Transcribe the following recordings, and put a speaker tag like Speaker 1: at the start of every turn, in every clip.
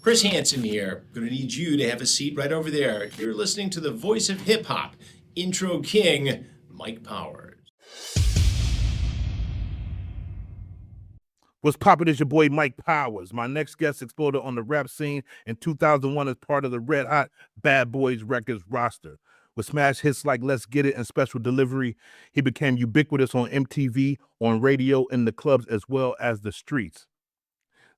Speaker 1: Chris Hansen here. Gonna need you to have a seat right over there. You're listening to the voice of hip hop, intro king, Mike Powers.
Speaker 2: What's poppin' is your boy Mike Powers. My next guest exploded on the rap scene in 2001 as part of the Red Hot Bad Boys Records roster. With smash hits like Let's Get It and Special Delivery, he became ubiquitous on MTV, on radio, in the clubs, as well as the streets.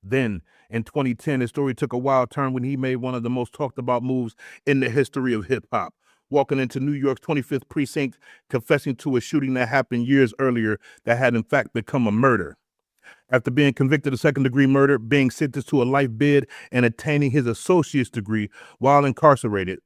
Speaker 2: Then, in 2010, his story took a wild turn when he made one of the most talked about moves in the history of hip-hop, walking into New York's 25th precinct, confessing to a shooting that happened years earlier that had in fact become a murder. After being convicted of second-degree murder, being sentenced to a life bid, and attaining his associate's degree while incarcerated,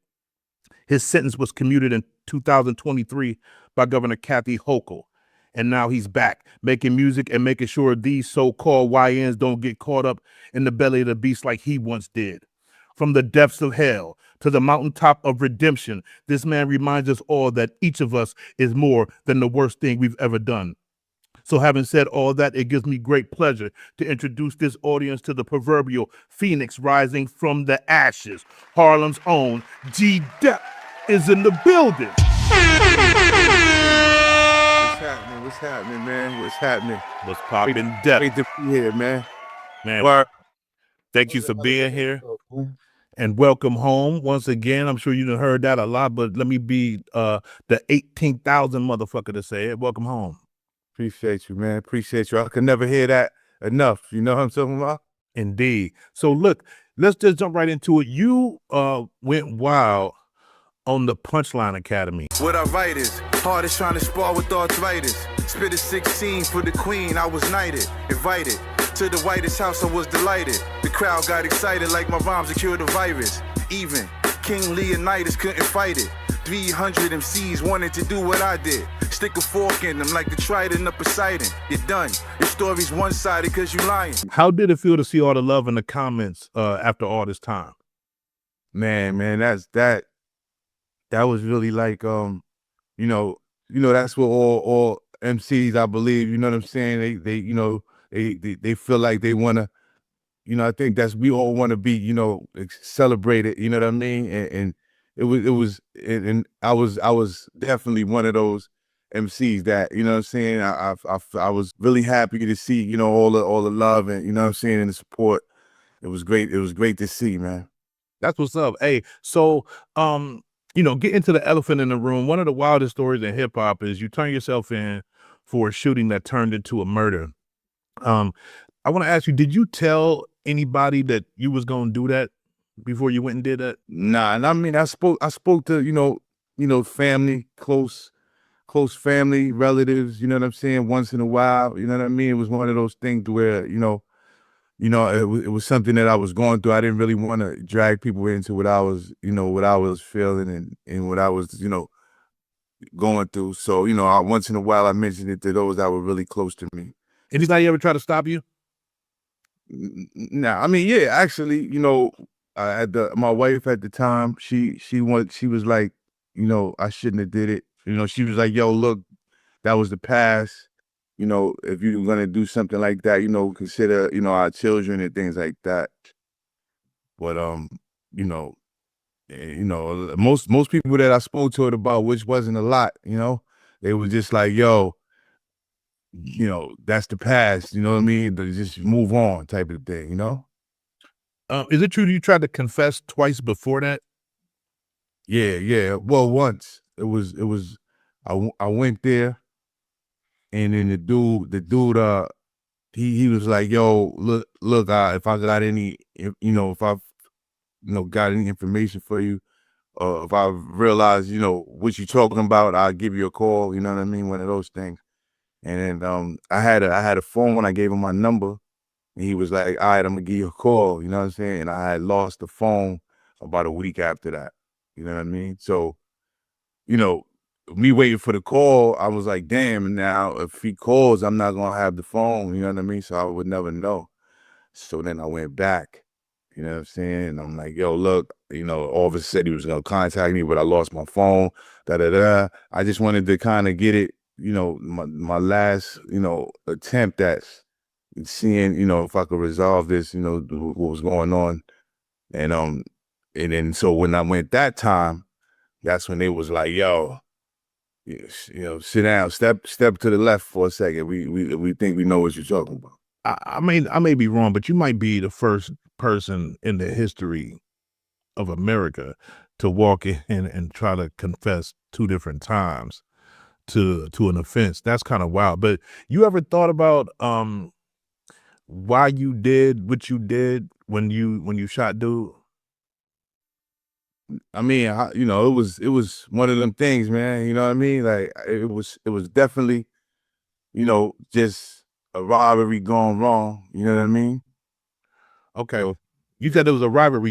Speaker 2: his sentence was commuted in 2023 by Governor Kathy Hochul. And now he's back, making music and making sure these so-called YNs don't get caught up in the belly of the beast like he once did. From the depths of hell to the mountaintop of redemption, this man reminds us all that each of us is more than the worst thing we've ever done. So having said all that, it gives me great pleasure to introduce this audience to the proverbial phoenix rising from the ashes. Harlem's own G-Dep is in the building.
Speaker 3: What's happening, man? What's happening?
Speaker 2: What's poppin', Dep?
Speaker 3: Great to be here, man.
Speaker 2: Man, thank you for being here. And welcome home once again. I'm sure you done heard that a lot, but let me be the 18,000 motherfucker to say it. Welcome home.
Speaker 3: Appreciate you, man. Appreciate you. I could never hear that enough. You know what I'm talking about?
Speaker 2: Indeed. So look, let's just jump right into it. You went wild on the Punchline Academy.
Speaker 4: What I write is, hardest trying to spar with arthritis. Spit a 16 for the queen, I was knighted. Invited to the Whitest House, I was delighted. The crowd got excited like my rhymes would cure the virus. Even King Leonidas couldn't fight it. 300 MCs wanted to do what I did. Stick a fork in them like the trident of Poseidon. You're done. Your story's one-sided cause you lying.
Speaker 2: How did it feel to see all the love in the comments after all this time?
Speaker 3: Man, that was really like you know, that's what all MCs, I believe, you know what I'm saying? They feel like they wanna, I think we all wanna be, celebrated, you know what I mean? And I was definitely one of those MCs that, you know what I'm saying? I was really happy to see, all the love and, you know what I'm saying, and the support. It was great. It was great to see, man.
Speaker 2: That's what's up. Hey, so get into the elephant in the room. One of the wildest stories in hip hop is you turn yourself in for a shooting that turned into a murder. I want to ask you, did you tell anybody that you was going to do that before you went and did that?
Speaker 3: Nah, and I mean, I spoke to, family, close family, relatives, you know what I'm saying, once in a while, you know what I mean? It was one of those things where, it was something that I was going through. I didn't really want to drag people into what I was feeling and what I was, going through. So, once in a while I mentioned it to those that were really close to me.
Speaker 2: Anybody ever try to stop you?
Speaker 3: Nah, I mean, yeah, actually, my wife at the time, she was like, I shouldn't have did it. She was like, yo, look, that was the past. If you're gonna do something like that, consider, our children and things like that. But most people that I spoke to it about, which wasn't a lot, they were just like, yo, that's the past, you know what I mean? Just move on type of thing,
Speaker 2: Is it true that you tried to confess twice before that?
Speaker 3: Yeah. Well, once it was I went there, and then the dude, he was like, yo, look, if I got any, if I, got any information for you, if I realize, what you talking about, I'll give you a call, you know what I mean? One of those things. And then I had a phone when I gave him my number, and he was like, all right, I'm gonna give you a call, you know what I'm saying? And I had lost the phone about a week after that, you know what I mean? So, me waiting for the call, I was like, damn, now if he calls, I'm not gonna have the phone, you know what I mean? So I would never know. So then I went back, you know what I'm saying? And I'm like, yo, look, Officer said he was gonna contact me, but I lost my phone, I just wanted to kind of get it, my last, attempt at seeing, if I could resolve this, what was going on, And then so when I went that time, that's when they was like, yo, sit down, step to the left for a second. We think we know what you're talking about.
Speaker 2: I mean, I may be wrong, but you might be the first person in the history of America to walk in and try to confess 2 different times to an offense. That's kind of wild. But you ever thought about why you did what you did when you shot dude?
Speaker 3: I mean, it was one of them things, man. You know what I mean? Like it was definitely, just a robbery gone wrong. You know what I mean?
Speaker 2: Okay. You said it was a rivalry.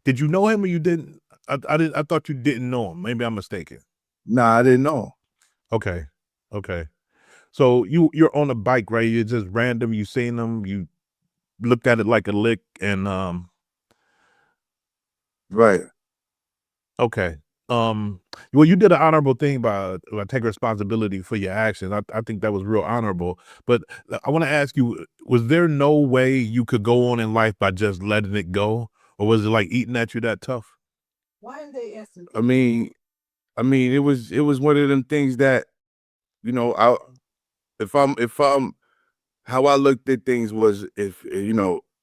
Speaker 2: Did you know him or you didn't? I thought you didn't know him. Maybe I'm mistaken.
Speaker 3: Nah, I didn't know.
Speaker 2: Okay. Okay. So you're on a bike, right? You're just random. You seen him. You looked at it like a lick, and
Speaker 3: Right.
Speaker 2: okay. Well, you did an honorable thing by taking responsibility for your actions. I think that was real honorable. But I want to ask you: was there no way you could go on in life by just letting it go, or was it like eating at you that tough?
Speaker 3: I mean, it was one of them things that, I if I'm how I looked at things was if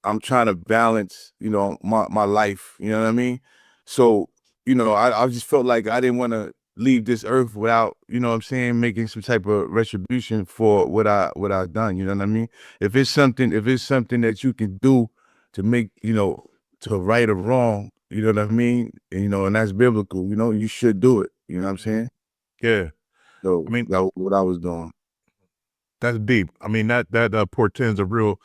Speaker 3: I'm trying to balance my life, you know what I mean? So I just felt like I didn't want to leave this earth without, you know what I'm saying, making some type of retribution for what I've done, you know what I mean? If it's something that you can do to make, to right or wrong, you know what I mean, and that's biblical, you should do it, you know what I'm saying?
Speaker 2: Yeah.
Speaker 3: So
Speaker 2: I mean,
Speaker 3: that was what I was doing.
Speaker 2: that's deep. I mean, that portends a real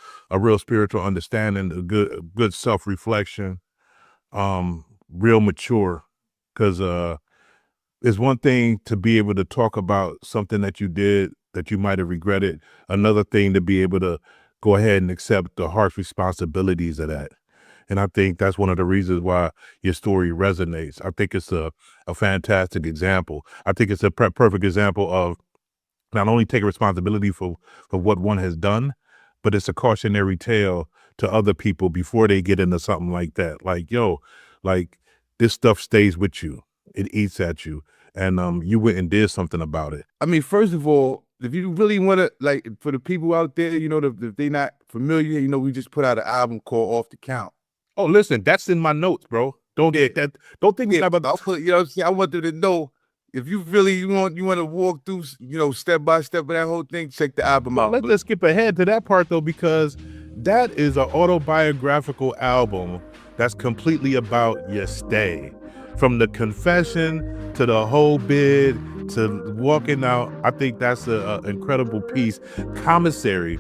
Speaker 2: spiritual understanding, a good self-reflection, real mature. Because it's one thing to be able to talk about something that you did that you might have regretted. Another thing to be able to go ahead and accept the harsh responsibilities of that. And I think that's one of the reasons why your story resonates. I think it's a fantastic example. I think it's a perfect example of not only taking responsibility for what one has done, but it's a cautionary tale to other people before they get into something like that. Like, yo, like this stuff stays with you. It eats at you. And you went and did something about it.
Speaker 3: I mean, first of all, if you really want to, like, for the people out there, if they not familiar, we just put out an album called Off the Count.
Speaker 2: Oh, listen, that's in my notes, bro. Don't get that. Don't think
Speaker 3: Yeah,
Speaker 2: about
Speaker 3: I'll put, what I'm saying? I want them to know if you really want to walk through, step by step of that whole thing, check the album
Speaker 2: Well,
Speaker 3: out.
Speaker 2: let's skip ahead to that part though, because that is an autobiographical album that's completely about your stay. From the confession to the whole bid to walking out. I think that's a incredible piece. Commissary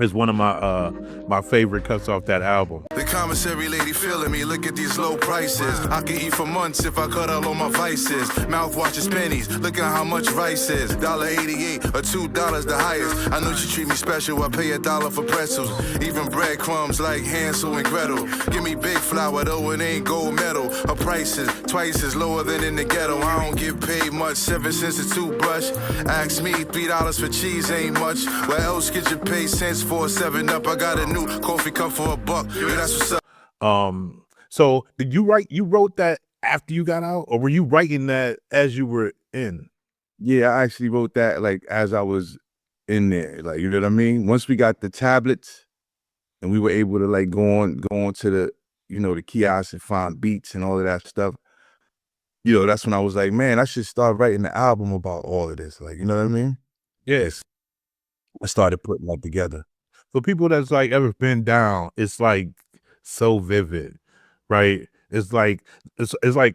Speaker 2: is one of my favorite cuts off that album.
Speaker 4: The commissary lady feeling me, look at these low prices. I can eat for months if I cut out all my vices. Mouthwash is pennies, look at how much rice is. $1.88 or $2 the highest. I know she treat me special, I pay $1 for pretzels. Even breadcrumbs like Hansel and Gretel. Give me big flour though, it ain't gold metal. Her price is twice as lower than in the ghetto. I don't get paid much, 7 cents a toothbrush. Ask me, $3 for cheese ain't much. Where else get you paid cents for a 7-Up? I got a new coffee cup for $1. Yeah, that's what's up.
Speaker 2: So did you wrote that after you got out, or were you writing that as you were in?
Speaker 3: Yeah, I actually wrote that like as I was in there, like, you know what I mean? Once we got the tablets and we were able to like go on to the, the kiosks and find beats and all of that stuff, that's when I was like, man, I should start writing the album about all of this. Like, you know what I mean?
Speaker 2: Yes.
Speaker 3: I started putting that together.
Speaker 2: For people that's like ever been down, it's like so vivid, right? It's like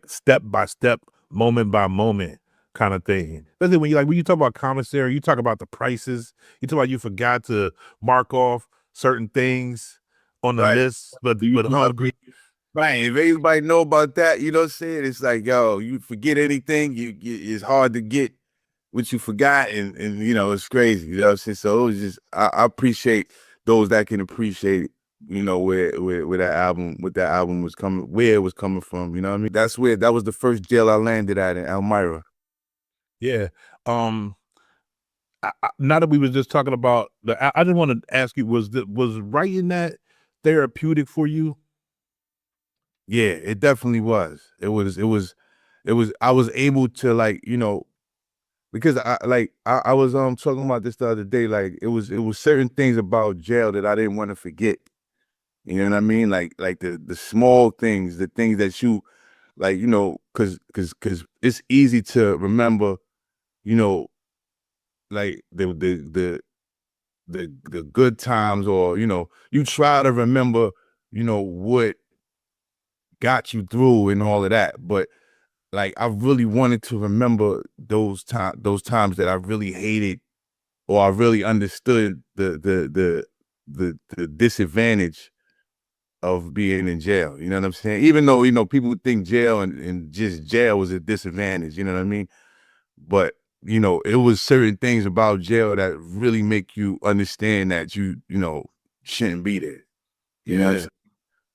Speaker 2: step by step, moment by moment kind of thing. Especially when you talk about commissary, you talk about the prices, you talk about you forgot to mark off certain things on the
Speaker 3: Right.
Speaker 2: list, but hungry.
Speaker 3: Right. If anybody know about that, you know what I'm saying? It's like, yo, you forget anything, it's hard to get what you forgot, and it's crazy. You know what I'm saying? So it was just, I appreciate those that can appreciate, where that album was coming, where it was coming from. You know what I mean? That was the first jail I landed at in Elmira.
Speaker 2: Yeah. Now that we was just talking about I just want to ask you, was writing that therapeutic for you?
Speaker 3: Yeah, it definitely was. It was. I was able to, like, because I was talking about this the other day. Like, it was certain things about jail that I didn't want to forget. You know what I mean? Like the small things, the things that you, like, cause it's easy to remember, like the good times, or you try to remember, what got you through and all of that. But like, I really wanted to remember those times that I really hated, or I really understood the disadvantage of being in jail. You know what I'm saying? Even though, people think jail and just jail was a disadvantage, you know what I mean? But, it was certain things about jail that really make you understand that you shouldn't be there. You know what I'm saying?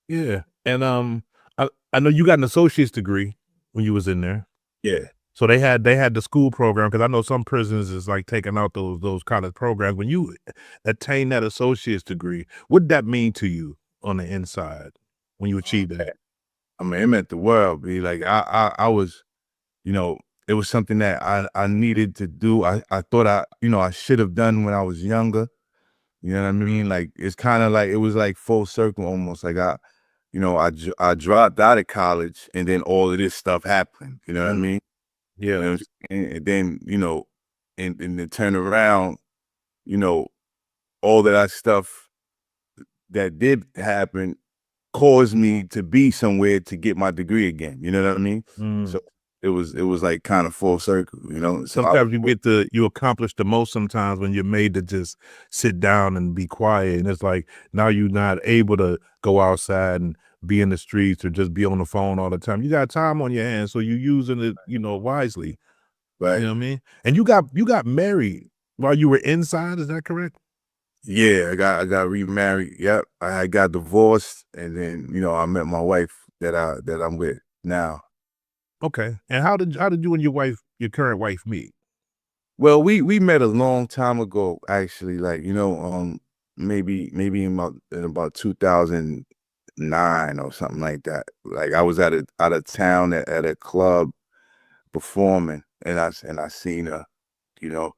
Speaker 2: Yeah. And I know you got an associate's degree when you was in there.
Speaker 3: Yeah.
Speaker 2: So they had the school program, because I know some prisons is like taking out those kind of programs. When you attain that associate's degree, what did that mean to you on the inside when you achieved that?
Speaker 3: I mean, it meant the world. Be like, I was, it was something that I needed to do. I thought I should have done when I was younger. You know what I mean? Like, it's kind of like, it was like full circle almost. Like, I dropped out of college, and then all of this stuff happened. You know what I mean?
Speaker 2: Yeah.
Speaker 3: You know what I'm saying? And then, and to turn around, all of that stuff that did happen caused me to be somewhere to get my degree again. You know what I mean? So it was like kind of full circle, So
Speaker 2: Sometimes you accomplish the most sometimes when you're made to just sit down and be quiet. And it's like, now you're not able to go outside and be in the streets or just be on the phone all the time. You got time on your hands, so you're using it, wisely.
Speaker 3: right.
Speaker 2: You know what I mean? And you got married while you were inside, is that correct?
Speaker 3: Yeah, I got remarried. Yep. I got divorced, and then, I met my wife that I'm with now.
Speaker 2: Okay. And how did you and your current wife meet?
Speaker 3: Well, we met a long time ago, actually. Like, maybe in about 2009 or something like that. Like, I was out of town at a club performing, and I seen her, you know,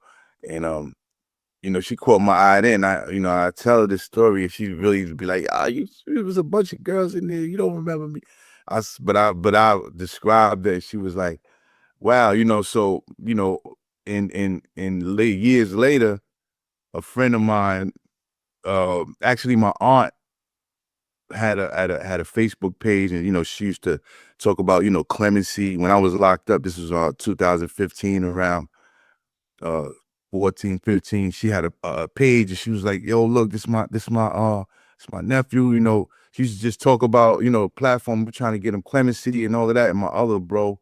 Speaker 3: and she caught my eye then. I tell her this story, and she really would be like, it was a bunch of girls in there. You don't remember me. But I described that. She was like, wow, so, in late years later, a friend of mine, actually my aunt had a Facebook page, and, she used to talk about, clemency. When I was locked up, this was 2015, around 14, 15, she had a page, and she was like, yo, look, this my nephew, she used to just talk about, platform, we're trying to get him clemency and all of that. And my other bro,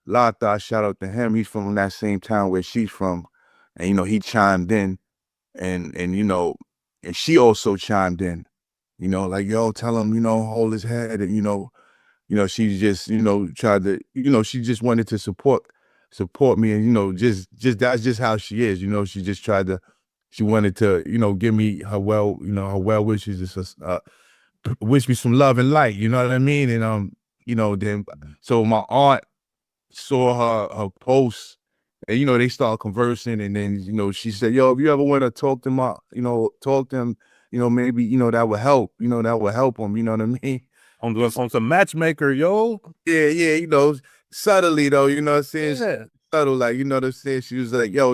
Speaker 3: Lata, shout out to him, he's from that same town where she's from. And, he chimed in, and and she also chimed in, like, yo, tell him, hold his head. And, she just, tried to, she just wanted to support me. And, just that's just how she is. She just she wanted to, give me her well wishes, just, wish me some love and light, you know what I mean? And, then, so my aunt saw her post, and, they started conversing. And then, she said, yo, if you ever want to talk to talk to him, maybe, that would help, that would help him, you know what I mean?
Speaker 2: On some matchmaker, yo.
Speaker 3: Yeah, subtly though, you know what I'm saying?
Speaker 2: Yeah.
Speaker 3: Subtle, like, you know what I'm saying? She was like, yo,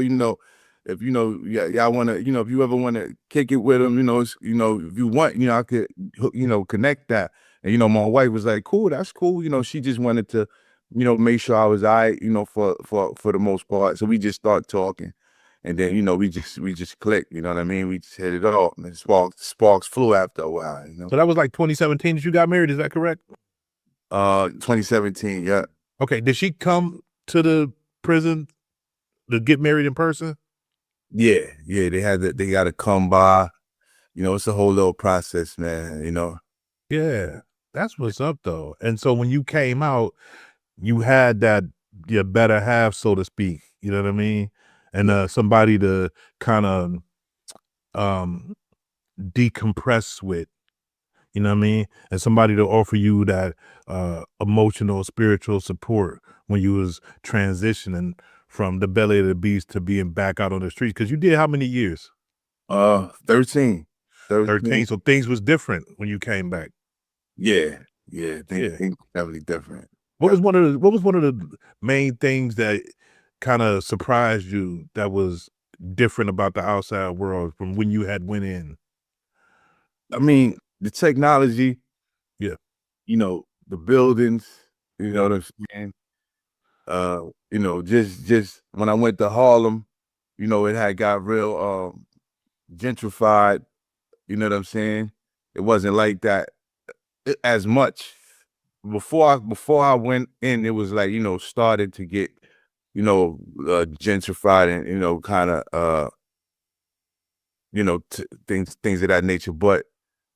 Speaker 3: if y'all wanna, if you ever wanna kick it with him, if you want, I could, connect that. And, my wife was like, cool, that's cool. She just wanted to, make sure I was all right, for the most part. So we just started talking. And then, we just clicked, you know what I mean? We just hit it off, and sparks flew after a while,
Speaker 2: So that was like 2017 that you got married, is that correct?
Speaker 3: 2017, yeah.
Speaker 2: Okay. Did she come to the prison to get married in person?
Speaker 3: Yeah, they got to come by. It's a whole little process, man,
Speaker 2: Yeah. That's what's up though. And so when you came out, you had that your better half, so to speak. You know what I mean? And somebody to kind of decompress with. You know what I mean? And somebody to offer you that emotional, spiritual support when you was transitioning from the belly of the beast to being back out on the streets. Because you did how many years?
Speaker 3: 13.
Speaker 2: 13. So things was different when you came back.
Speaker 3: Yeah.
Speaker 2: Yeah.
Speaker 3: Things definitely different.
Speaker 2: What was one of the main things that kind of surprised you that was different about the outside world from when you had went in?
Speaker 3: I mean, the technology,
Speaker 2: Yeah.
Speaker 3: you know, the buildings, you know what I'm saying? You know, just when I went to Harlem, you know, it had got real gentrified, you know what I'm saying? It wasn't like that as much. Before I went in, it was like, you know, started to get, you know, gentrified and, you know, kind of you know, things of that nature. But,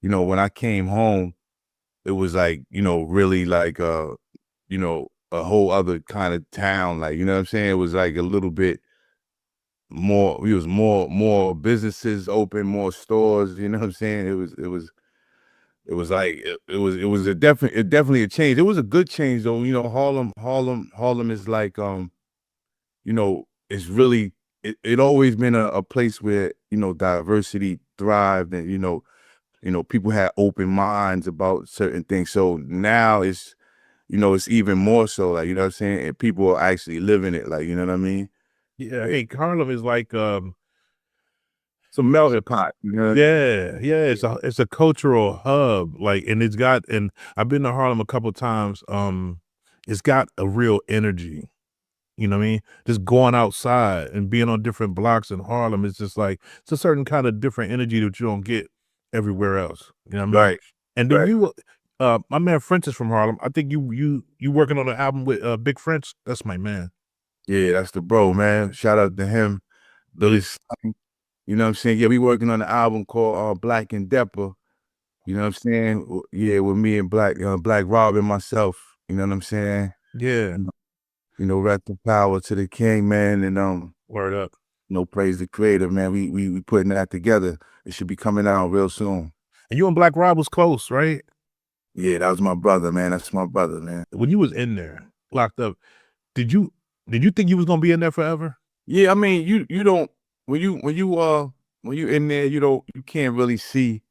Speaker 3: you know, when I came home, it was like, you know, really like you know, a whole other kind of town. Like, you know what I'm saying? It was like a little bit more, it was more businesses open, more stores, you know what I'm saying? It was like it was definitely a change. It was a good change though. You know, Harlem is like you know, it's really it always been a place where, you know, diversity thrived and, you know, people had open minds about certain things. So now it's, you know, it's even more so, like, you know what I'm saying? And people are actually living it, like, you know what I mean?
Speaker 2: Yeah. Hey, Harlem is like
Speaker 3: It's a melting pot, you know?
Speaker 2: yeah, it's a cultural hub, like, and it's got, and I've been to Harlem a couple times. It's got a real energy. You know what I mean? Just going outside and being on different blocks in Harlem, it's just like it's a certain kind of different energy that you don't get everywhere else. You know what I mean?
Speaker 3: Right.
Speaker 2: And then you, my man French is from Harlem. I think you working on an album with Big French. That's my man.
Speaker 3: Yeah, that's the bro, man. Shout out to him. Lily Stein. You know what I'm saying? Yeah, we working on an album called Black and Depper. You know what I'm saying? Yeah, with me and Black Rob and myself. You know what I'm saying?
Speaker 2: Yeah,
Speaker 3: You know, rest the power to the king, man, and
Speaker 2: word up.
Speaker 3: you know, praise the creator, man. We putting that together. It should be coming out real soon.
Speaker 2: And you and Black Rob was close, right?
Speaker 3: Yeah, that was my brother, man. That's my brother, man.
Speaker 2: When you was in there, locked up, did you think you was gonna be in there forever?
Speaker 3: Yeah, I mean, you don't when you in there, you can't really see,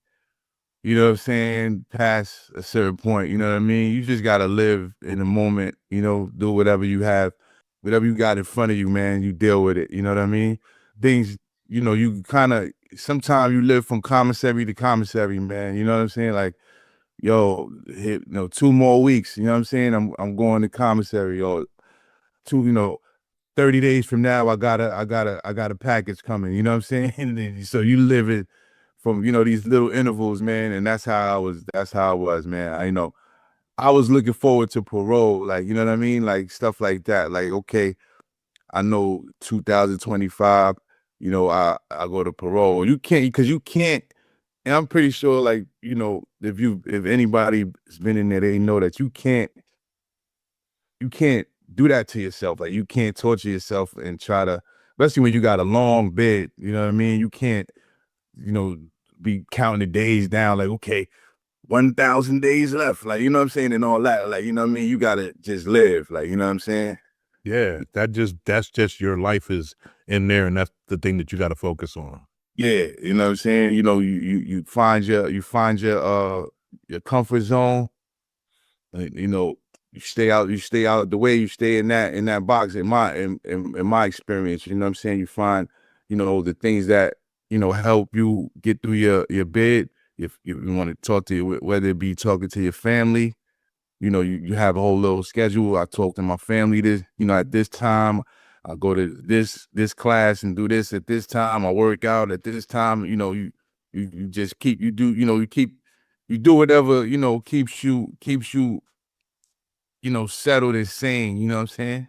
Speaker 3: you know what I'm saying, past a certain point, you know what I mean? You just gotta live in the moment, you know, do whatever you have, whatever you got in front of you, man, you deal with it, you know what I mean? Things, you know, you kinda sometimes you live from commissary to commissary, man. You know what I'm saying? Like, yo, hit, you know, 2 more weeks, you know what I'm saying? I'm going to commissary, or 2, you know, 30 days from now, I got a package coming, you know what I'm saying? And then, so you live it from, you know, these little intervals, man, and that's how I was, man. You know, I was looking forward to parole, like, you know what I mean? Like, stuff like that. Like, okay, I know 2025, you know, I go to parole. You can't, because you can't, and I'm pretty sure, like, you know, if anybody's been in there, they know that you can't do that to yourself. Like, you can't torture yourself and try to, especially when you got a long bed, you know what I mean? You can't, you know, be counting the days down, like, okay, 1,000 days left, like, you know what I'm saying, and all that. Like, you know what I mean? You gotta just live, like, you know what I'm saying?
Speaker 2: Yeah, that's just your life is in there, and that's the thing that you got to focus on.
Speaker 3: Yeah, you know what I'm saying? You know, you find your comfort zone. You know, you stay out the way you stay in that box, in my experience, you know what I'm saying? You find, you know, the things that, you know, help you get through your bed. If you want to talk to you, whether it be talking to your family, you know, you have a whole little schedule. I talk to my family this, you know, at this time. I go to this class and do this at this time. I work out at this time. You know, you just keep, you do, you know, you do whatever, you know, keeps you, you know, settled and sane, you know what I'm saying?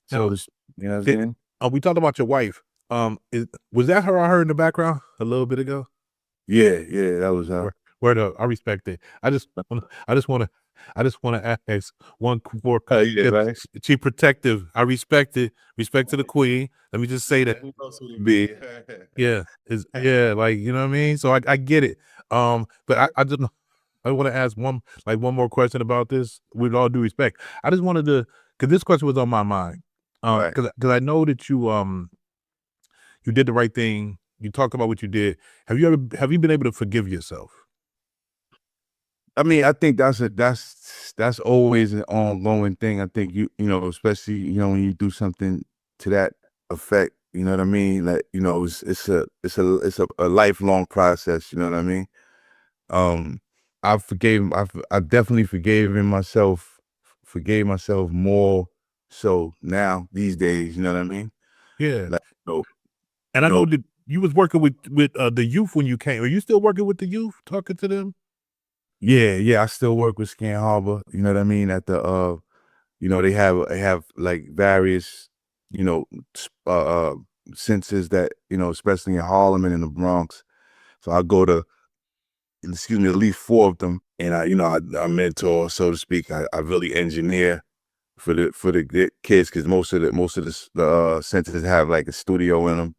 Speaker 3: So, you know what I'm saying?
Speaker 2: We talked about your wife. Was that her I heard in the background a little bit ago?
Speaker 3: Yeah, that was
Speaker 2: Word up. I respect it. I just want to ask one more.
Speaker 3: yeah, right.
Speaker 2: She protective. I respect it. Respect to the queen. Let me just say that. Yeah, like, you know what I mean. So I get it. But I don't know. I want to ask one more question about this with all due respect. I just wanted to, because this question was on my mind.
Speaker 3: Right.
Speaker 2: Because I know that you did the right thing. You talked about what you did. Have you been able to forgive yourself?
Speaker 3: I mean, I think that's always an ongoing thing. I think you know, especially, you know, when you do something to that effect, you know what I mean? Like, you know, it's a lifelong process, you know what I mean? I definitely forgave myself more so now these days, you know what I mean?
Speaker 2: Yeah.
Speaker 3: Like, no,
Speaker 2: And I
Speaker 3: no,
Speaker 2: know that you was working with the youth when you came. Are you still working with the youth, talking to them?
Speaker 3: yeah, I still work with Scan Harbor, you know what I mean? At the you know, they have like various, you know, centers that, you know, especially in Harlem and in the Bronx. So I go to, excuse me, at least 4 of them, and you know, I mentor, so to speak. I really engineer for the kids, because most of the centers have like a studio in them.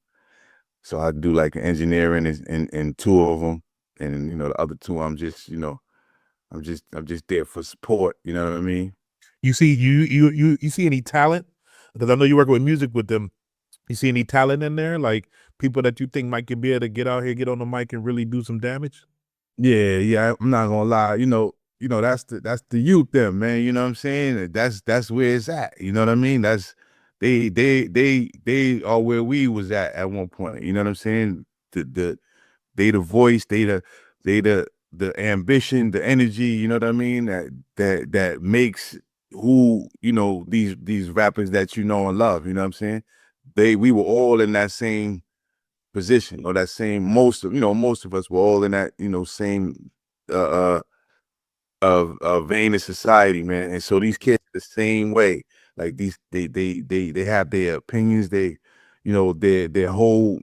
Speaker 3: So I do like engineering in 2 of them, and you know, the other 2 I'm just, you know, I'm just there for support. You know what I mean?
Speaker 2: You see you see any talent? Because I know you work with music with them. You see any talent in there? Like people that you think might be able to get out here, get on the mic and really do some damage?
Speaker 3: Yeah. I'm not gonna lie. That's the youth there, man. You know what I'm saying? That's where it's at. You know what I mean? That's they are where we was at one point. You know what I'm saying? They the voice, they the ambition, the energy. You know what I mean? That makes who, you know, these rappers that you know and love. You know what I'm saying? We were all in that same position, or that same, most of us were all in that, you know, same uh of vein of society, man. And so these kids the same way. Like these they have their opinions, they, you know, their whole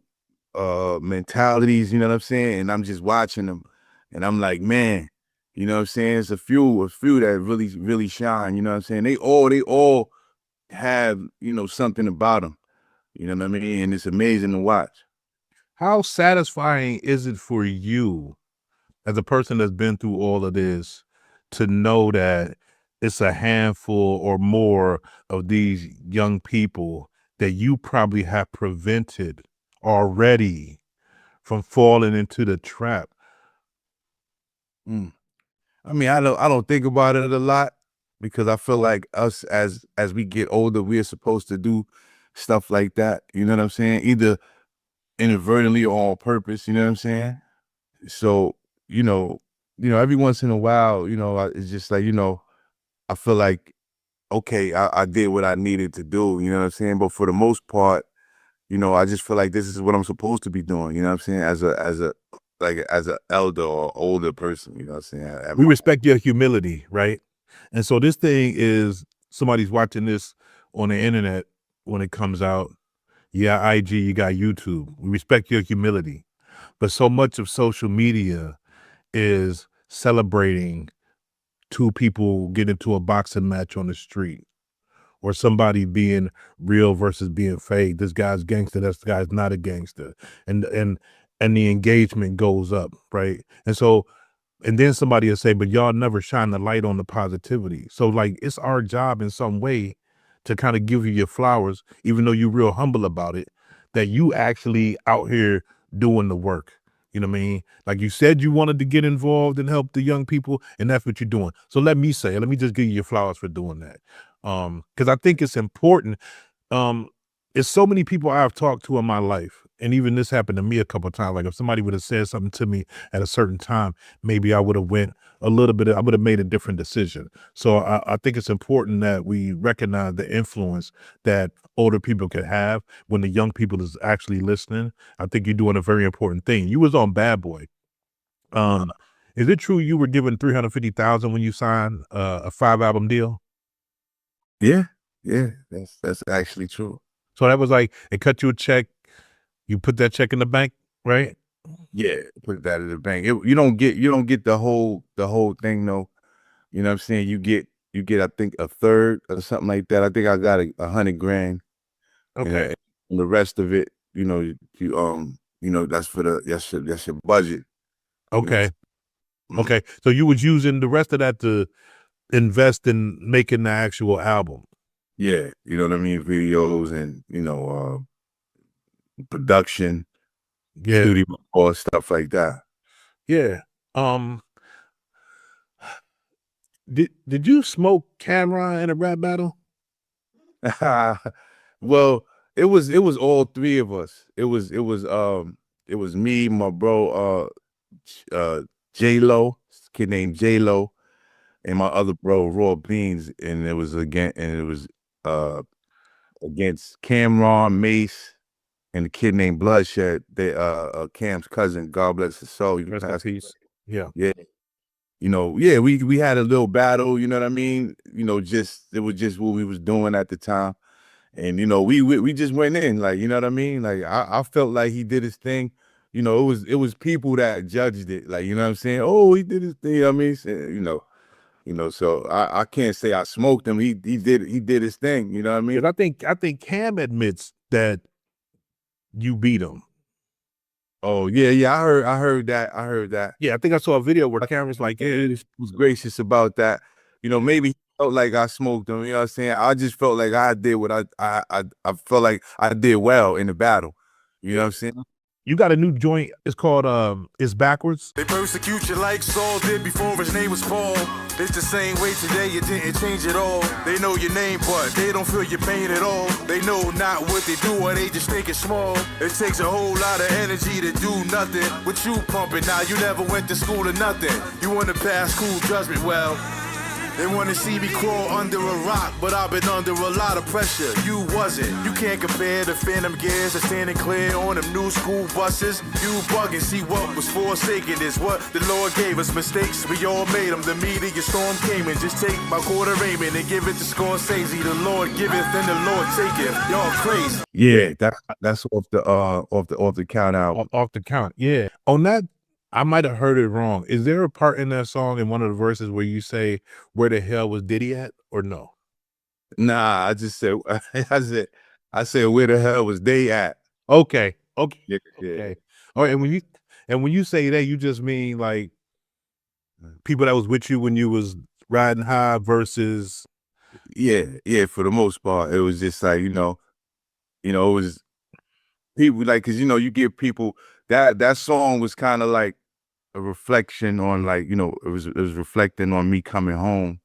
Speaker 3: mentalities, you know what I'm saying? And I'm just watching them, and I'm like, man, you know what I'm saying? It's a few that really shine, you know what I'm saying? They all have, you know, something about them. You know what I mean? And it's amazing to watch.
Speaker 2: How satisfying is it for you as a person that's been through all of this to know that it's a handful or more of these young people that you probably have prevented already from falling into the trap?
Speaker 3: Mm. I mean, I don't think about it a lot, because I feel like us, as we get older, we're supposed to do stuff like that. You know what I'm saying? Either inadvertently or on purpose. You know what I'm saying? So, you know, every once in a while, you know, it's just like, you know, I feel like, okay, I did what I needed to do. You know what I'm saying? But for the most part, you know, I just feel like this is what I'm supposed to be doing. You know what I'm saying? As a elder or older person. You know what I'm saying?
Speaker 2: We respect your humility, right? And so this thing is, somebody's watching this on the internet when it comes out. Yeah, IG, you got YouTube. We respect your humility. But so much of social media is celebrating 2 people get into a boxing match on the street, or somebody being real versus being fake. This guy's gangster, this guy's not a gangster. And the engagement goes up, right? And so, and then somebody will say, but y'all never shine the light on the positivity. So like, it's our job in some way to kind of give you your flowers, even though you're real humble about it, that you actually out here doing the work. You know what I mean? Like you said, you wanted to get involved and help the young people, and that's what you're doing. So let me just give you your flowers for doing that. Because I think it's important. um it's so many people I've talked to in my life, and even this happened to me a couple of times. Like if somebody would have said something to me at a certain time, maybe I would have went a little bit, I would have made a different decision. So I think it's important that we recognize the influence that older people can have when the young people is actually listening. I think you're doing a very important thing. You was on Bad Boy. Is it true you were given 350,000 when you signed a 5-album deal?
Speaker 3: Yeah, yeah, that's actually true.
Speaker 2: So that was like, they cut you a check, you put that check in the bank, right?
Speaker 3: Yeah, put that in the bank. You don't get the whole thing though. You know what I'm saying? You get I think a third or something like that. I think I got 100 grand.
Speaker 2: Okay.
Speaker 3: And the rest of it, you know, that's for that's your budget. You know,
Speaker 2: Okay. Okay, so you was using the rest of that to invest in making the actual album.
Speaker 3: Yeah, you know what I mean? Videos and, production,
Speaker 2: Yeah,
Speaker 3: studio or stuff like that.
Speaker 2: yeah. Did you smoke Cameron in a rap battle?
Speaker 3: Well, it was all three of us. It was me, my bro, J-Lo, kid named J-Lo, and my other bro, Raw Beans, and it was against Cameron, Mace, and a kid named Bloodshed. They Cam's cousin, God bless his soul. He
Speaker 2: Rest in
Speaker 3: passed
Speaker 2: peace. Yeah.
Speaker 3: Yeah. Yeah, we had a little battle, you know what I mean? It was just what we was doing at the time. And we just went in, like, you know what I mean? Like I felt like he did his thing. It was people that judged it, like, you know what I'm saying? Oh, he did his thing. I mean, so I can't say I smoked him. He did his thing, you know what I mean?
Speaker 2: Because I think Cam admits that you beat him.
Speaker 3: Oh, yeah, I heard that.
Speaker 2: Yeah, I think I saw a video where Cam was like,
Speaker 3: Yeah, he was gracious about that. Maybe he felt like I smoked him, you know what I'm saying? I just felt like I did what I felt like I did well in the battle. You know what I'm saying?
Speaker 2: you got a new joint. It's called It's Backwards.
Speaker 4: They persecute you like Saul did before his name was Paul. It's the same way today, it didn't change at all. They know your name, but they don't feel your pain at all. They know not what they do, or they just think it's small. It takes a whole lot of energy to do nothing. What you pumping now, you never went to school or nothing. You want to pass school judgment, well, they want to see me crawl under a rock, but I've been under a lot of pressure. You wasn't. You can't compare the phantom gears that's standing clear on them new school buses. You bugging, see what was forsaken is what the Lord gave us. Mistakes, we all made them. The media storm came and just take my quarter Raymond and give it to Scorsese. The Lord giveth and the Lord taketh. Y'all crazy.
Speaker 3: Yeah, that's off the count album.
Speaker 2: Off the count. Yeah. On that, I might have heard it wrong. Is there a part in that song in one of the verses where you say, "Where the hell was Diddy at?" or no?
Speaker 3: Nah, I just said I said where the hell was they at?
Speaker 2: Okay. Okay.
Speaker 3: Yeah.
Speaker 2: Okay. All right. And when you say that, you just mean like people that was with you when you was riding high versus
Speaker 3: Yeah, for the most part. It was just like, it was people like, cause you give people that song was kind of like a reflection on, like, it was reflecting on me coming home.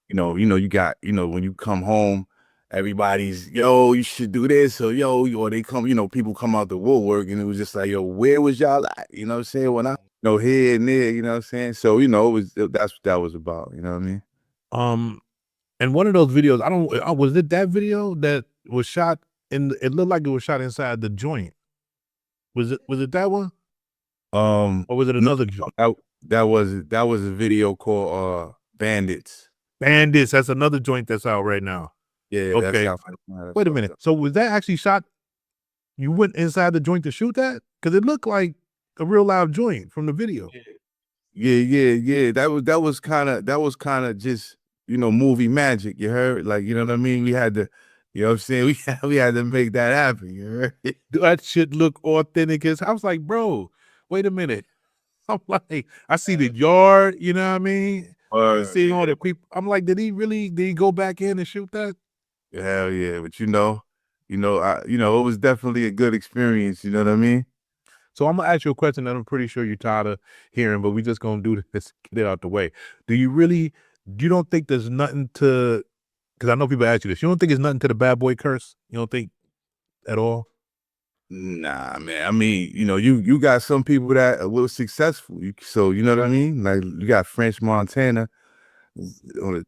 Speaker 3: You got, when you come home, everybody's, yo, you should do this, or yo, or they come, people come out the woodwork, and it was just like, yo, where was y'all at? You know what I'm saying? When I, here and there, you know what I'm saying? So, that's what that was about, you know what I mean?
Speaker 2: And one of those videos, was it that video that was shot it looked like it was shot inside the joint. Was it that one? Or was it another joint?
Speaker 3: That was a video called Bandits.
Speaker 2: Bandits, that's another joint that's out right now.
Speaker 3: Yeah.
Speaker 2: Okay. Wait a minute. So was that actually shot? You went inside the joint to shoot that? Because it looked like a real live joint from the video.
Speaker 3: Yeah. That was kind of just, movie magic. You heard? Like, you know what I mean? We had to, you know what I'm saying? We had to make that happen. You heard?
Speaker 2: That shit look authentic as I was like, bro, wait a minute. I'm like, I see the yard, you know what I mean? Seeing all the people. I'm like, did he go back in and shoot that?
Speaker 3: Hell yeah. But it was definitely a good experience, you know what I mean?
Speaker 2: So I'm gonna ask you a question that I'm pretty sure you're tired of hearing, but we just gonna do this, get it out the way. You don't think there's nothing to, because I know people ask you this, you don't think there's nothing to the bad boy curse? You don't think at all?
Speaker 3: Nah, man. I mean, you got some people that were successful. So, you know what I mean? Like, you got French Montana on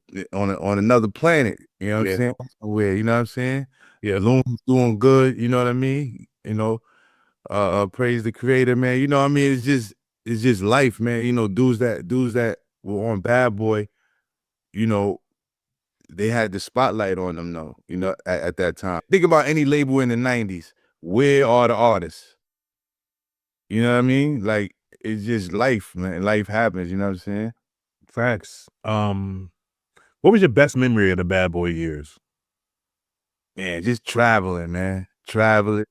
Speaker 3: another planet. You know what I'm saying? Where, you know what I'm saying?
Speaker 2: Yeah.
Speaker 3: Loon's doing good. You know what I mean? Praise the creator, man. You know what I mean? It's just life, man. Dudes that were on Bad Boy, they had the spotlight on them, though, at that time. Think about any label in the 90s. Where are the artists? You know what I mean? Like, it's just life, man. Life happens, you know what I'm saying?
Speaker 2: Facts. What was your best memory of the Bad Boy years?
Speaker 3: Man, just traveling, man. Traveling.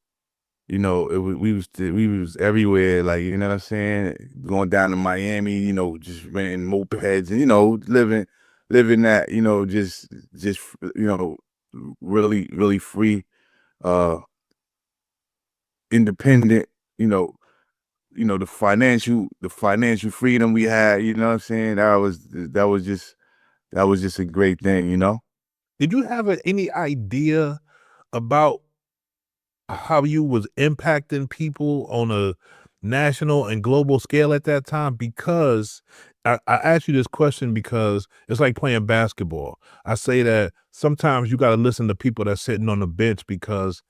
Speaker 3: we was everywhere, like, you know what I'm saying? Going down to Miami, just renting mopeds and, living that, just, really, really free, uh, independent, the financial freedom we had, you know what I'm saying? That was just a great thing.
Speaker 2: Did you have any idea about how you was impacting people on a national and global scale at that time? Because I asked you this question because it's like playing basketball. I say that sometimes you got to listen to people that's sitting on the bench because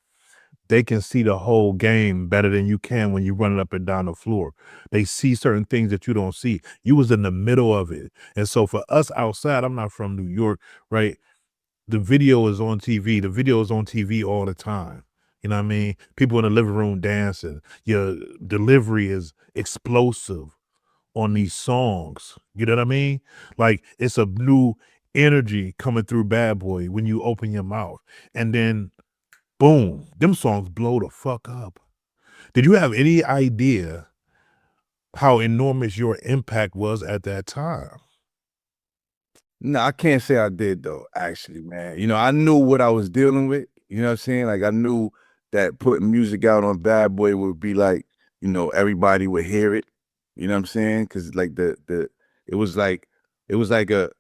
Speaker 2: they can see the whole game better than you can when you're running up and down the floor. They see certain things that you don't see. You was in the middle of it. And so for us outside, I'm not from New York, right? The video is on TV. The video is on TV all the time. You know what I mean? People in the living room dancing. Your delivery is explosive on these songs. You know what I mean? Like it's a new energy coming through Bad Boy when you open your mouth. And then boom, them songs blow the fuck up. Did you have any idea how enormous your impact was at that time?
Speaker 3: No, I can't say I did though, actually, man. I knew what I was dealing with. You know what I'm saying? Like I knew that putting music out on Bad Boy would be like, everybody would hear it. You know what I'm saying? Because like it was like it was like a